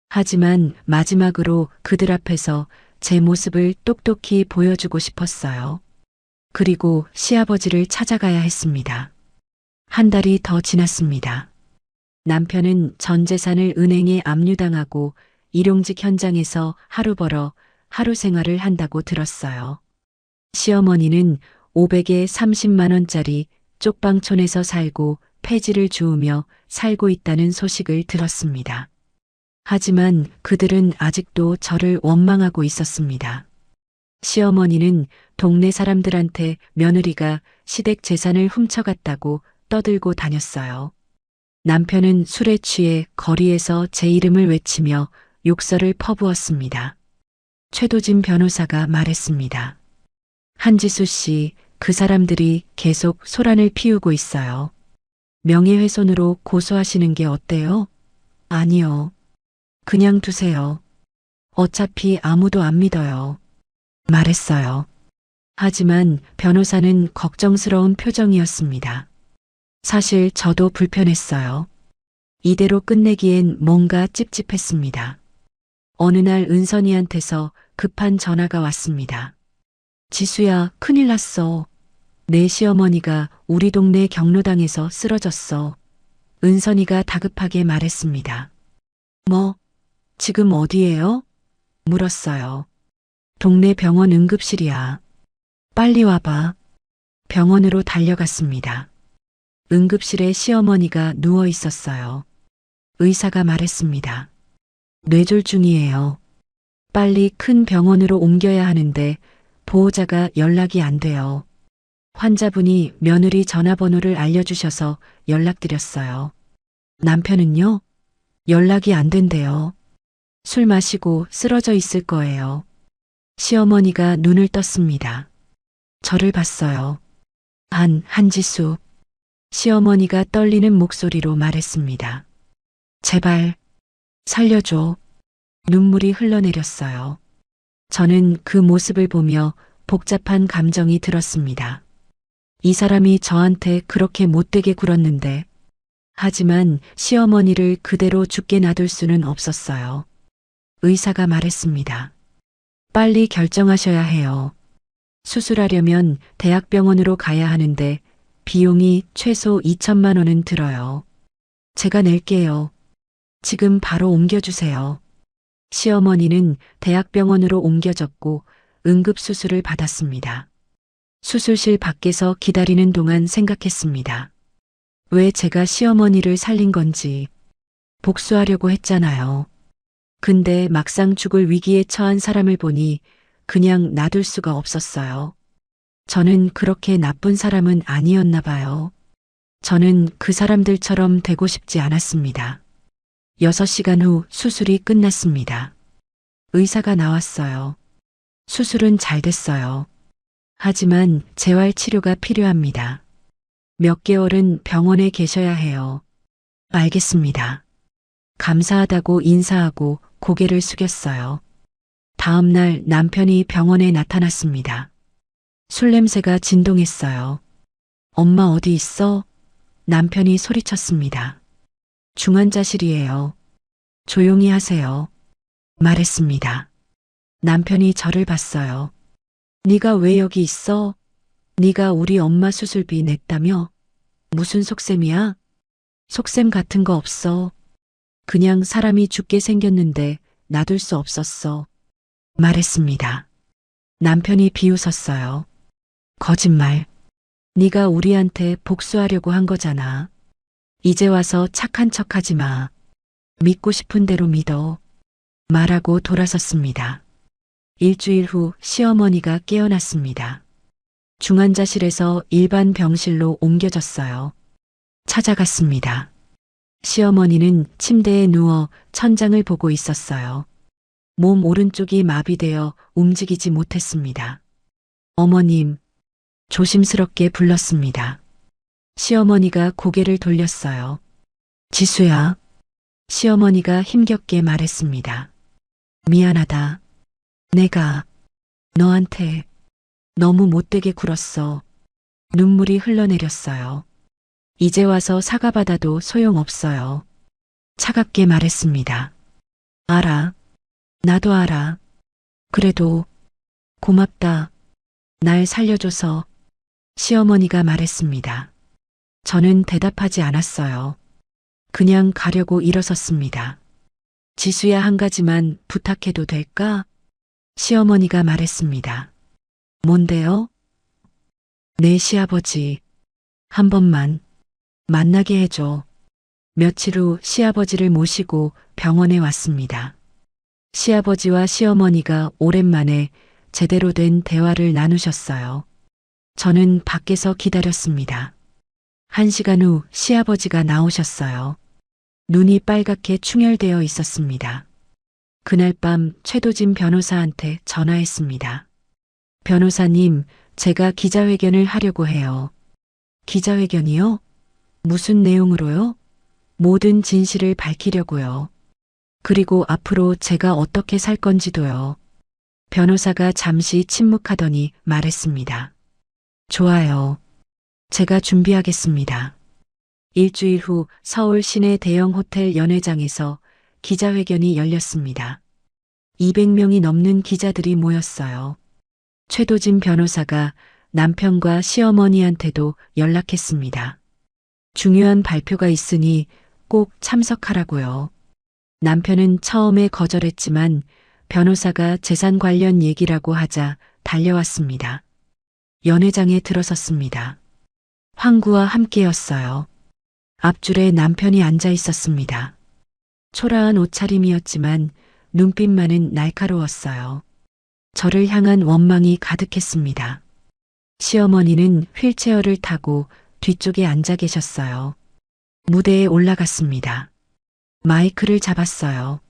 하지만 마지막으로 그들 앞에서 제 모습을 똑똑히 보여주고 싶었어요. 그리고 시아버지를 찾아가야 했습니다. 한 달이 더 지났습니다. 남편은 전 재산을 은행에 압류당하고 일용직 현장에서 하루 벌어 하루 생활을 한다고 들었어요. 시어머니는 500에 30만 원짜리 쪽방촌에서 살고 폐지를 주우며 살고 있다는 소식을 들었습니다. 하지만 그들은 아직도 저를 원망하고 있었습니다. 시어머니는 동네 사람들한테 며느리가 시댁 재산을 훔쳐갔다고 떠들고 다녔어요. 남편은 술에 취해 거리에서 제 이름을 외치며 욕설을 퍼부었습니다. 최도진 변호사가 말했습니다. 한지수 씨, 그 사람들이 계속 소란을 피우고 있어요. 명예훼손으로 고소하시는 게 어때요? 아니요. 그냥 두세요. 어차피 아무도 안 믿어요. 말했어요. 하지만 변호사는 걱정스러운 표정이었습니다. 사실 저도 불편했어요. 이대로 끝내기엔 뭔가 찝찝했습니다. 어느 날 은선이한테서 급한 전화가 왔습니다. 지수야, 큰일 났어. 내 시어머니가 우리 동네 경로당에서 쓰러졌어. 은선이가 다급하게 말했습니다. 뭐, 지금 어디예요? 물었어요. 동네 병원 응급실이야. 빨리 와봐. 병원으로 달려갔습니다. 응급실에 시어머니가 누워 있었어요. 의사가 말했습니다. 뇌졸중이에요. 빨리 큰 병원으로 옮겨야 하는데 보호자가 연락이 안 돼요. 환자분이 며느리 전화번호를 알려주셔서 연락드렸어요. 남편은요? 연락이 안 된대요. 술 마시고 쓰러져 있을 거예요. 시어머니가 눈을 떴습니다. 저를 봤어요. 한지수. 시어머니가 떨리는 목소리로 말했습니다. 제발, 살려줘. 눈물이 흘러내렸어요. 저는 그 모습을 보며 복잡한 감정이 들었습니다. 이 사람이 저한테 그렇게 못되게 굴었는데, 하지만 시어머니를 그대로 죽게 놔둘 수는 없었어요. 의사가 말했습니다. 빨리 결정하셔야 해요. 수술하려면 대학병원으로 가야 하는데 비용이 최소 2천만 원은 들어요. 제가 낼게요. 지금 바로 옮겨주세요. 시어머니는 대학병원으로 옮겨졌고 응급수술을 받았습니다. 수술실 밖에서 기다리는 동안 생각했습니다. 왜 제가 시어머니를 살린 건지. 복수하려고 했잖아요. 근데 막상 죽을 위기에 처한 사람을 보니 그냥 놔둘 수가 없었어요. 저는 그렇게 나쁜 사람은 아니었나 봐요. 저는 그 사람들처럼 되고 싶지 않았습니다. 6시간 후 수술이 끝났습니다. 의사가 나왔어요. 수술은 잘 됐어요. 하지만 재활 치료가 필요합니다. 몇 개월은 병원에 계셔야 해요. 알겠습니다. 감사하다고 인사하고 고개를 숙였어요. 다음 날 남편이 병원에 나타났습니다. 술 냄새가 진동했어요. 엄마 어디 있어? 남편이 소리쳤습니다. 중환자실이에요. 조용히 하세요. 말했습니다. 남편이 저를 봤어요. 네가 왜 여기 있어? 네가 우리 엄마 수술비 냈다며? 무슨 속셈이야? 속셈 같은 거 없어. 그냥 사람이 죽게 생겼는데 놔둘 수 없었어. 말했습니다. 남편이 비웃었어요. 거짓말. 네가 우리한테 복수하려고 한 거잖아. 이제 와서 착한 척하지 마. 믿고 싶은 대로 믿어. 말하고 돌아섰습니다. 일주일 후 시어머니가 깨어났습니다. 중환자실에서 일반 병실로 옮겨졌어요. 찾아갔습니다. 시어머니는 침대에 누워 천장을 보고 있었어요. 몸 오른쪽이 마비되어 움직이지 못했습니다. 어머님, 조심스럽게 불렀습니다. 시어머니가 고개를 돌렸어요. 지수야. 시어머니가 힘겹게 말했습니다. 미안하다. 내가 너한테 너무 못되게 굴었어. 눈물이 흘러내렸어요. 이제 와서 사과받아도 소용없어요. 차갑게 말했습니다. 알아. 나도 알아. 그래도 고맙다. 날 살려줘서. 시어머니가 말했습니다. 저는 대답하지 않았어요. 그냥 가려고 일어섰습니다. 지수야, 한 가지만 부탁해도 될까? 시어머니가 말했습니다. 뭔데요? 내 시아버지. 한 번만 만나게 해줘. 며칠 후 시아버지를 모시고 병원에 왔습니다. 시아버지와 시어머니가 오랜만에 제대로 된 대화를 나누셨어요. 저는 밖에서 기다렸습니다. 1시간 후 시아버지가 나오셨어요. 눈이 빨갛게 충혈되어 있었습니다. 그날 밤 최도진 변호사한테 전화했습니다. 변호사님, 제가 기자회견을 하려고 해요. 기자회견이요? 무슨 내용으로요? 모든 진실을 밝히려고요. 그리고 앞으로 제가 어떻게 살 건지도요. 변호사가 잠시 침묵하더니 말했습니다. 좋아요. 제가 준비하겠습니다. 일주일 후 서울 시내 대형 호텔 연회장에서 기자회견이 열렸습니다. 200명이 넘는 기자들이 모였어요. 최도진 변호사가 남편과 시어머니한테도 연락했습니다. 중요한 발표가 있으니 꼭 참석하라고요. 남편은 처음에 거절했지만 변호사가 재산 관련 얘기라고 하자 달려왔습니다. 연회장에 들어섰습니다. 황구와 함께였어요. 앞줄에 남편이 앉아 있었습니다. 초라한 옷차림이었지만 눈빛만은 날카로웠어요. 저를 향한 원망이 가득했습니다. 시어머니는 휠체어를 타고 뒤쪽에 앉아 계셨어요. 무대에 올라갔습니다. 마이크를 잡았어요.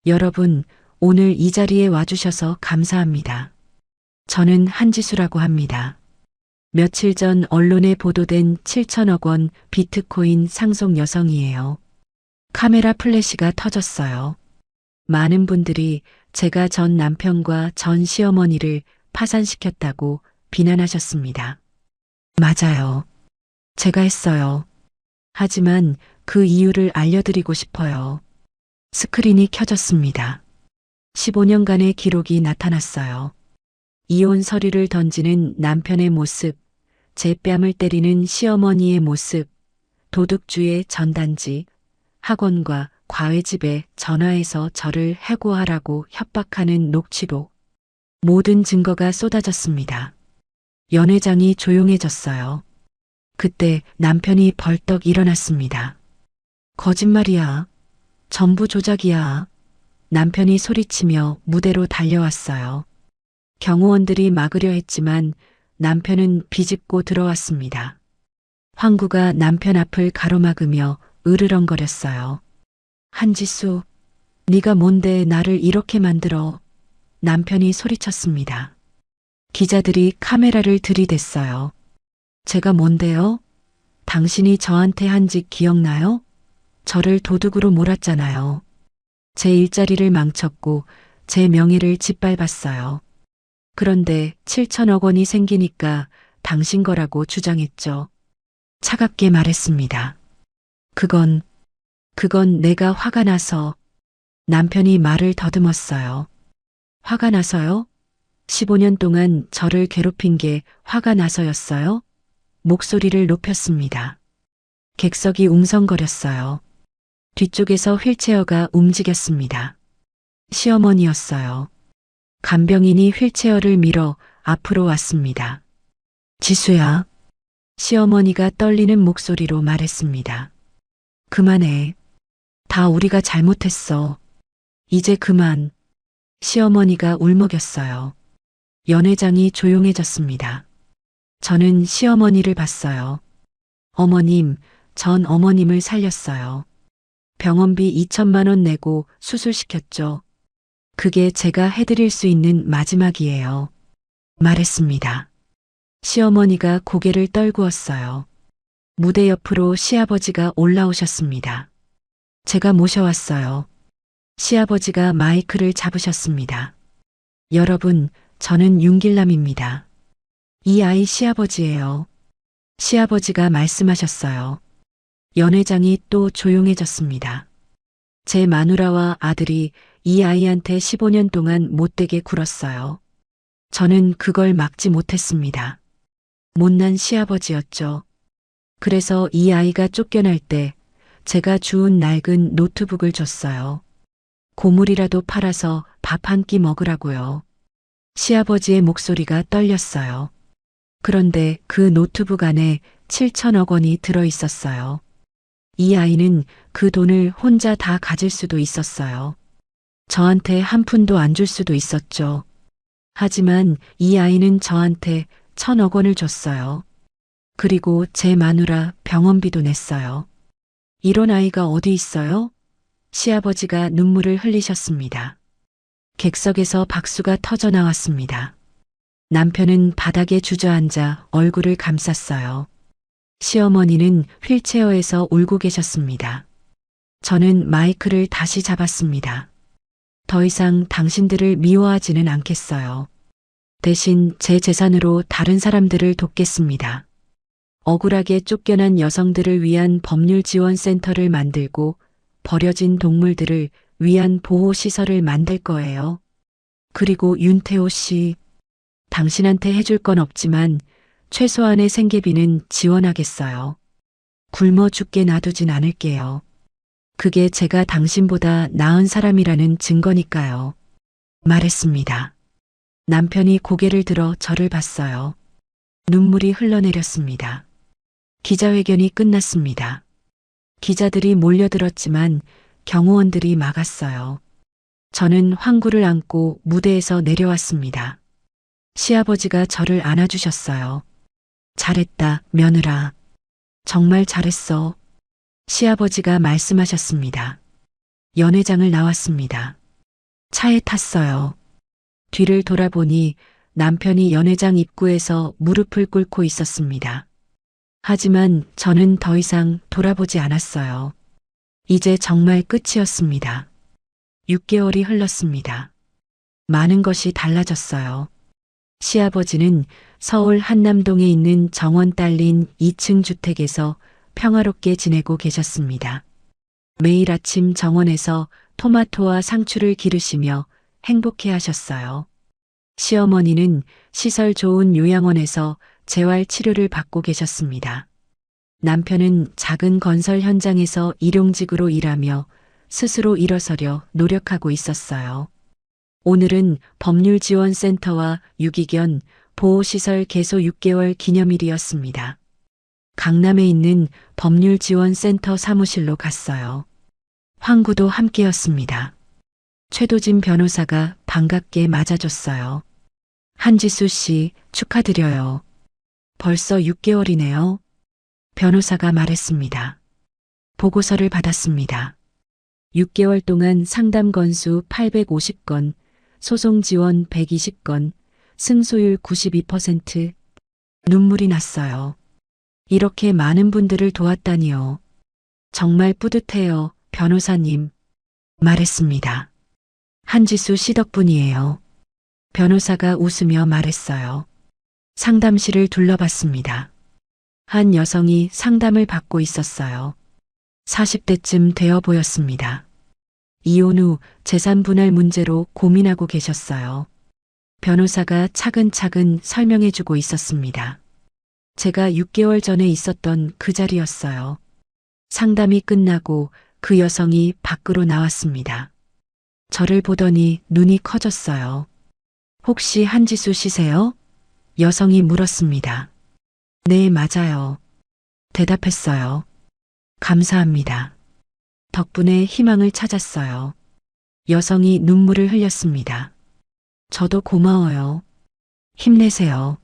여러분, 오늘 이 자리에 와주셔서 감사합니다. 저는 한지수라고 합니다. 며칠 전 언론에 보도된 7천억 원 비트코인 상속 여성이에요. 카메라 플래시가 터졌어요. 많은 분들이 제가 전 남편과 전 시어머니를 파산시켰다고 비난하셨습니다. 맞아요. 제가 했어요. 하지만 그 이유를 알려드리고 싶어요. 스크린이 켜졌습니다. 15년간의 기록이 나타났어요. 이혼 서류를 던지는 남편의 모습, 제 뺨을 때리는 시어머니의 모습, 도둑주의 전단지, 학원과 과외집에 전화해서 저를 해고하라고 협박하는 녹취록. 모든 증거가 쏟아졌습니다. 연회장이 조용해졌어요. 그때 남편이 벌떡 일어났습니다. 거짓말이야. 전부 조작이야. 남편이 소리치며 무대로 달려왔어요. 경호원들이 막으려 했지만 남편은 비집고 들어왔습니다. 황구가 남편 앞을 가로막으며 으르렁거렸어요. 한지수, 네가 뭔데 나를 이렇게 만들어? 남편이 소리쳤습니다. 기자들이 카메라를 들이댔어요. 제가 뭔데요? 당신이 저한테 한 짓 기억나요? 저를 도둑으로 몰았잖아요. 제 일자리를 망쳤고 제 명예를 짓밟았어요. 그런데 7천억 원이 생기니까 당신 거라고 주장했죠. 차갑게 말했습니다. 그건 내가 화가 나서. 남편이 말을 더듬었어요. 화가 나서요? 15년 동안 저를 괴롭힌 게 화가 나서였어요? 목소리를 높였습니다. 객석이 웅성거렸어요. 뒤쪽에서 휠체어가 움직였습니다. 시어머니였어요. 간병인이 휠체어를 밀어 앞으로 왔습니다. 지수야. 시어머니가 떨리는 목소리로 말했습니다. 그만해. 다 우리가 잘못했어. 이제 그만. 시어머니가 울먹였어요. 연회장이 조용해졌습니다. 저는 시어머니를 봤어요. 어머님, 전 어머님을 살렸어요. 병원비 2천만 원 내고 수술시켰죠. 그게 제가 해드릴 수 있는 마지막이에요. 말했습니다. 시어머니가 고개를 떨구었어요. 무대 옆으로 시아버지가 올라오셨습니다. 제가 모셔왔어요. 시아버지가 마이크를 잡으셨습니다. 여러분, 저는 윤길남입니다. 이 아이 시아버지예요. 시아버지가 말씀하셨어요. 연회장이 또 조용해졌습니다. 제 마누라와 아들이 이 아이한테 15년 동안 못되게 굴었어요. 저는 그걸 막지 못했습니다. 못난 시아버지였죠. 그래서 이 아이가 쫓겨날 때 제가 주운 낡은 노트북을 줬어요. 고물이라도 팔아서 밥 한 끼 먹으라고요. 시아버지의 목소리가 떨렸어요. 그런데 그 노트북 안에 7천억 원이 들어 있었어요. 이 아이는 그 돈을 혼자 다 가질 수도 있었어요. 저한테 한 푼도 안 줄 수도 있었죠. 하지만 이 아이는 저한테 1,000억 원을 줬어요. 그리고 제 마누라 병원비도 냈어요. 이런 아이가 어디 있어요? 시아버지가 눈물을 흘리셨습니다. 객석에서 박수가 터져 나왔습니다. 남편은 바닥에 주저앉아 얼굴을 감쌌어요. 시어머니는 휠체어에서 울고 계셨습니다. 저는 마이크를 다시 잡았습니다. 더 이상 당신들을 미워하지는 않겠어요. 대신 제 재산으로 다른 사람들을 돕겠습니다. 억울하게 쫓겨난 여성들을 위한 법률지원센터를 만들고 버려진 동물들을 위한 보호시설을 만들 거예요. 그리고 윤태호 씨, 당신한테 해줄 건 없지만 최소한의 생계비는 지원하겠어요. 굶어 죽게 놔두진 않을게요. 그게 제가 당신보다 나은 사람이라는 증거니까요. 말했습니다. 남편이 고개를 들어 저를 봤어요. 눈물이 흘러내렸습니다. 기자회견이 끝났습니다. 기자들이 몰려들었지만 경호원들이 막았어요. 저는 황구를 안고 무대에서 내려왔습니다. 시아버지가 저를 안아주셨어요. 잘했다, 며느라. 정말 잘했어. 시아버지가 말씀하셨습니다. 연회장을 나왔습니다. 차에 탔어요. 뒤를 돌아보니 남편이 연회장 입구에서 무릎을 꿇고 있었습니다. 하지만 저는 더 이상 돌아보지 않았어요. 이제 정말 끝이었습니다. 6개월이 흘렀습니다. 많은 것이 달라졌어요. 시아버지는 서울 한남동에 있는 정원 딸린 2층 주택에서 평화롭게 지내고 계셨습니다. 매일 아침 정원에서 토마토와 상추를 기르시며 행복해 하셨어요. 시어머니는 시설 좋은 요양원에서 재활 치료를 받고 계셨습니다. 남편은 작은 건설 현장에서 일용직으로 일하며 스스로 일어서려 노력하고 있었어요. 오늘은 법률지원센터와 유기견 보호시설 개소 6개월 기념일이었습니다. 강남에 있는 법률지원센터 사무실로 갔어요. 황구도 함께였습니다. 최도진 변호사가 반갑게 맞아줬어요. 한지수 씨, 축하드려요. 벌써 6개월이네요. 변호사가 말했습니다. 보고서를 받았습니다. 6개월 동안 상담 건수 850건, 소송 지원 120건, 승소율 92%. 눈물이 났어요. 이렇게 많은 분들을 도왔다니요. 정말 뿌듯해요, 변호사님. 말했습니다. 한지수 씨 덕분이에요. 변호사가 웃으며 말했어요. 상담실을 둘러봤습니다. 한 여성이 상담을 받고 있었어요. 40대쯤 되어 보였습니다. 이혼 후 재산 분할 문제로 고민하고 계셨어요. 변호사가 차근차근 설명해주고 있었습니다. 제가 6개월 전에 있었던 그 자리였어요. 상담이 끝나고 그 여성이 밖으로 나왔습니다. 저를 보더니 눈이 커졌어요. 혹시 한지수 씨세요? 여성이 물었습니다. 네, 맞아요. 대답했어요. 감사합니다. 덕분에 희망을 찾았어요. 여성이 눈물을 흘렸습니다. 저도 고마워요. 힘내세요.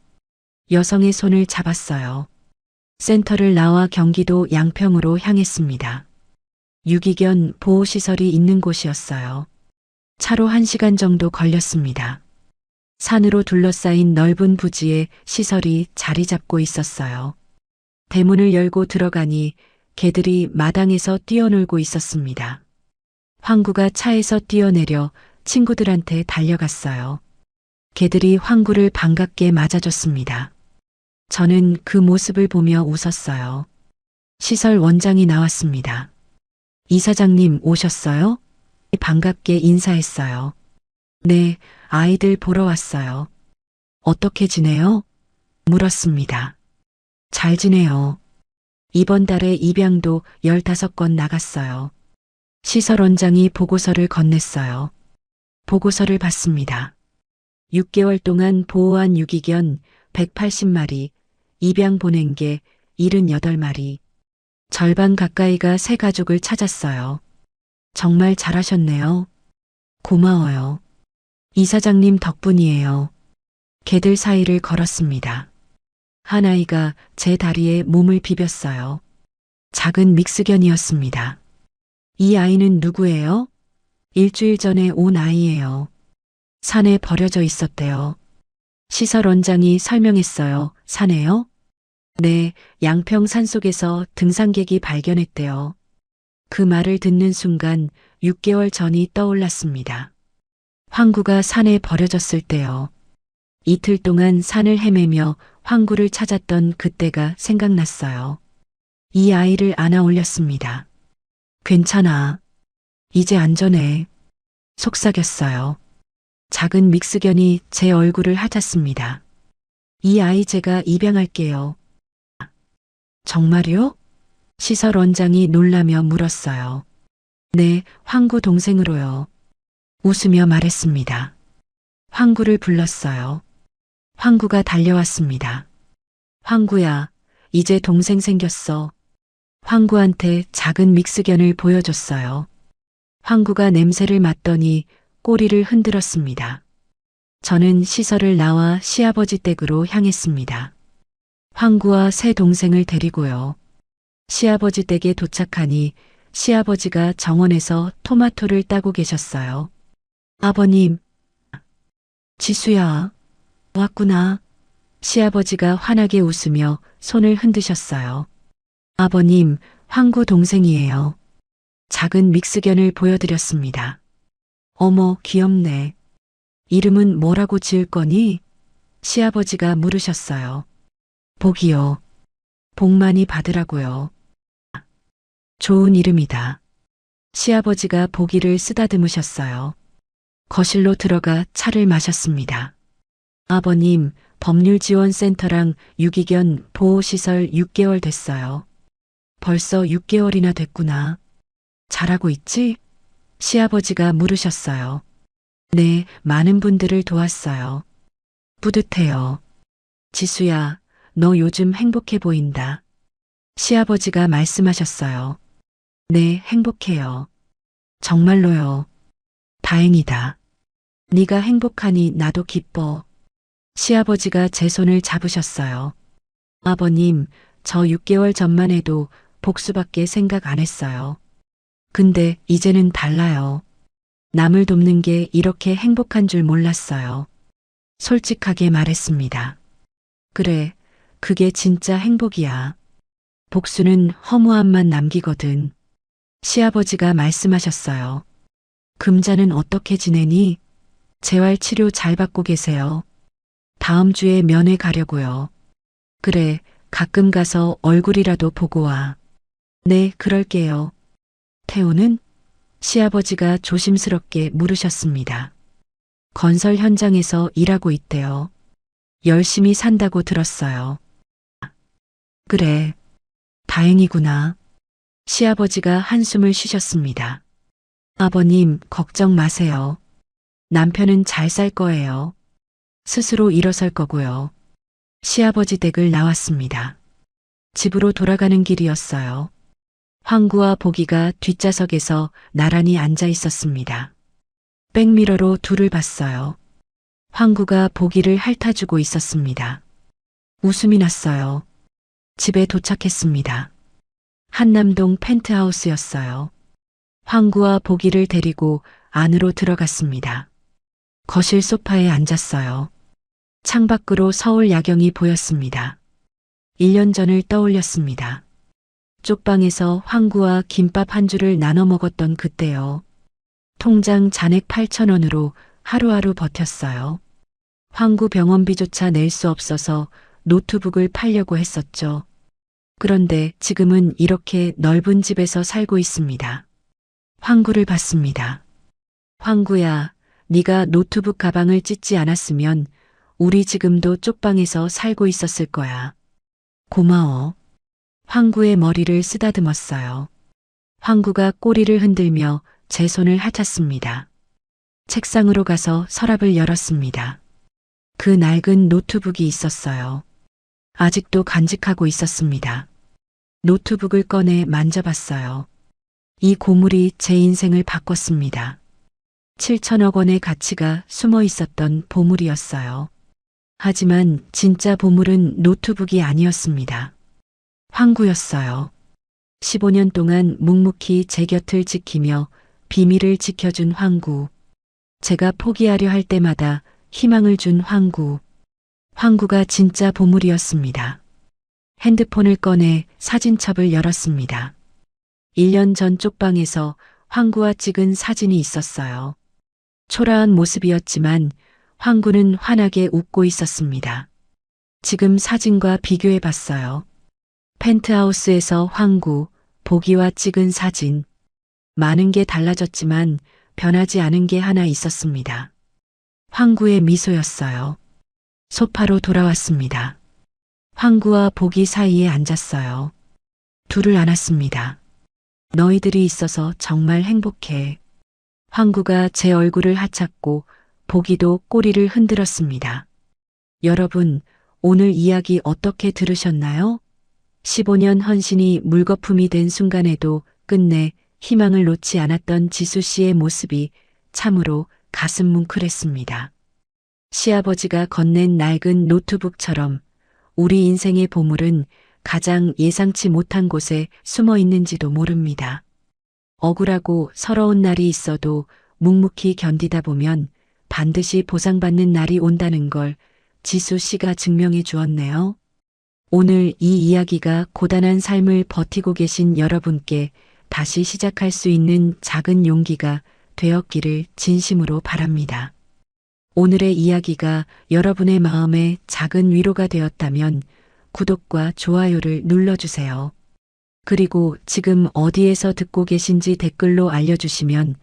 여성의 손을 잡았어요. 센터를 나와 경기도 양평으로 향했습니다. 유기견 보호시설이 있는 곳이었어요. 차로 1시간 정도 걸렸습니다. 산으로 둘러싸인 넓은 부지에 시설이 자리 잡고 있었어요. 대문을 열고 들어가니 개들이 마당에서 뛰어놀고 있었습니다. 황구가 차에서 뛰어내려 친구들한테 달려갔어요. 개들이 황구를 반갑게 맞아줬습니다. 저는 그 모습을 보며 웃었어요. 시설 원장이 나왔습니다. 이사장님 오셨어요? 반갑게 인사했어요. 네, 아이들 보러 왔어요. 어떻게 지내요? 물었습니다. 잘 지내요. 이번 달에 입양도 15건 나갔어요. 시설 원장이 보고서를 건넸어요. 보고서를 받습니다. 6개월 동안 보호한 유기견 180마리, 입양 보낸 개 78마리. 절반 가까이가 새 가족을 찾았어요. 정말 잘하셨네요. 고마워요. 이사장님 덕분이에요. 개들 사이를 걸었습니다. 한 아이가 제 다리에 몸을 비볐어요. 작은 믹스견이었습니다. 이 아이는 누구예요? 일주일 전에 온 아이예요. 산에 버려져 있었대요. 시설 원장이 설명했어요. 산에요? 네, 양평 산속에서 등산객이 발견했대요. 그 말을 듣는 순간 6개월 전이 떠올랐습니다. 황구가 산에 버려졌을 때요. 이틀 동안 산을 헤매며 황구를 찾았던 그때가 생각났어요. 이 아이를 안아 올렸습니다. 괜찮아. 이제 안전해. 속삭였어요. 작은 믹스견이 제 얼굴을 핥았습니다. 이 아이 제가 입양할게요. 정말요? 시설 원장이 놀라며 물었어요. 네, 황구 동생으로요. 웃으며 말했습니다. 황구를 불렀어요. 황구가 달려왔습니다. 황구야, 이제 동생 생겼어. 황구한테 작은 믹스견을 보여줬어요. 황구가 냄새를 맡더니 꼬리를 흔들었습니다. 저는 시설을 나와 시아버지 댁으로 향했습니다. 황구와 새 동생을 데리고요. 시아버지 댁에 도착하니 시아버지가 정원에서 토마토를 따고 계셨어요. 아버님, 지수야, 왔구나. 시아버지가 환하게 웃으며 손을 흔드셨어요. 아버님, 황구 동생이에요. 작은 믹스견을 보여드렸습니다. 어머, 귀엽네. 이름은 뭐라고 지을 거니? 시아버지가 물으셨어요. 복이요. 복 많이 받으라고요. 좋은 이름이다. 시아버지가 보기를 쓰다듬으셨어요. 거실로 들어가 차를 마셨습니다. 아버님, 법률지원센터랑 유기견 보호시설 6개월 됐어요. 벌써 6개월이나 됐구나. 잘하고 있지? 시아버지가 물으셨어요. 네, 많은 분들을 도왔어요. 뿌듯해요. 지수야, 너 요즘 행복해 보인다. 시아버지가 말씀하셨어요. 네, 행복해요. 정말로요. 다행이다. 네가 행복하니 나도 기뻐. 시아버지가 제 손을 잡으셨어요. 아버님, 저 6개월 전만 해도 복수밖에 생각 안 했어요. 근데 이제는 달라요. 남을 돕는 게 이렇게 행복한 줄 몰랐어요. 솔직하게 말했습니다. 그래, 그게 진짜 행복이야. 복수는 허무함만 남기거든. 시아버지가 말씀하셨어요. 금자는 어떻게 지내니? 재활 치료 잘 받고 계세요. 다음 주에 면회 가려고요. 그래, 가끔 가서 얼굴이라도 보고 와. 네, 그럴게요. 태우는? 시아버지가 조심스럽게 물으셨습니다. 건설 현장에서 일하고 있대요. 열심히 산다고 들었어요. 그래, 다행이구나. 시아버지가 한숨을 쉬셨습니다. 아버님, 걱정 마세요. 남편은 잘 살 거예요. 스스로 일어설 거고요. 시아버지 댁을 나왔습니다. 집으로 돌아가는 길이었어요. 황구와 보기가 뒷좌석에서 나란히 앉아 있었습니다. 백미러로 둘을 봤어요. 황구가 보기를 핥아주고 있었습니다. 웃음이 났어요. 집에 도착했습니다. 한남동 펜트하우스였어요. 황구와 보기를 데리고 안으로 들어갔습니다. 거실 소파에 앉았어요. 창밖으로 서울 야경이 보였습니다. 1년 전을 떠올렸습니다. 쪽방에서 황구와 김밥 한 줄을 나눠 먹었던 그때요. 통장 잔액 8,000원으로 하루하루 버텼어요. 황구 병원비조차 낼 수 없어서 노트북을 팔려고 했었죠. 그런데 지금은 이렇게 넓은 집에서 살고 있습니다. 황구를 봤습니다. 황구야, 네가 노트북 가방을 찢지 않았으면 우리 지금도 쪽방에서 살고 있었을 거야. 고마워. 황구의 머리를 쓰다듬었어요. 황구가 꼬리를 흔들며 제 손을 핥았습니다. 책상으로 가서 서랍을 열었습니다. 그 낡은 노트북이 있었어요. 아직도 간직하고 있었습니다. 노트북을 꺼내 만져봤어요. 이 고물이 제 인생을 바꿨습니다. 7천억 원의 가치가 숨어 있었던 보물이었어요. 하지만 진짜 보물은 노트북이 아니었습니다. 황구였어요. 15년 동안 묵묵히 제 곁을 지키며 비밀을 지켜준 황구. 제가 포기하려 할 때마다 희망을 준 황구. 황구가 진짜 보물이었습니다. 핸드폰을 꺼내 사진첩을 열었습니다. 1년 전 쪽방에서 황구와 찍은 사진이 있었어요. 초라한 모습이었지만 황구는 환하게 웃고 있었습니다. 지금 사진과 비교해 봤어요. 펜트하우스에서 황구, 보기와 찍은 사진. 많은 게 달라졌지만 변하지 않은 게 하나 있었습니다. 황구의 미소였어요. 소파로 돌아왔습니다. 황구와 보기 사이에 앉았어요. 둘을 안았습니다. 너희들이 있어서 정말 행복해. 황구가 제 얼굴을 하찼고 보기도 꼬리를 흔들었습니다. 여러분, 오늘 이야기 어떻게 들으셨나요? 15년 헌신이 물거품이 된 순간에도 끝내 희망을 놓지 않았던 지수 씨의 모습이 참으로 가슴 뭉클했습니다. 시아버지가 건넨 낡은 노트북처럼 우리 인생의 보물은 가장 예상치 못한 곳에 숨어 있는지도 모릅니다. 억울하고 서러운 날이 있어도 묵묵히 견디다 보면 반드시 보상받는 날이 온다는 걸 지수 씨가 증명해 주었네요. 오늘 이 이야기가 고단한 삶을 버티고 계신 여러분께 다시 시작할 수 있는 작은 용기가 되었기를 진심으로 바랍니다. 오늘의 이야기가 여러분의 마음에 작은 위로가 되었다면 구독과 좋아요를 눌러주세요. 그리고 지금 어디에서 듣고 계신지 댓글로 알려주시면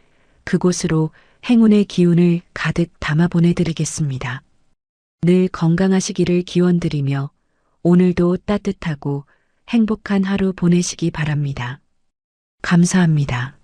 그곳으로 행운의 기운을 가득 담아 보내드리겠습니다. 늘 건강하시기를 기원드리며 오늘도 따뜻하고 행복한 하루 보내시기 바랍니다. 감사합니다.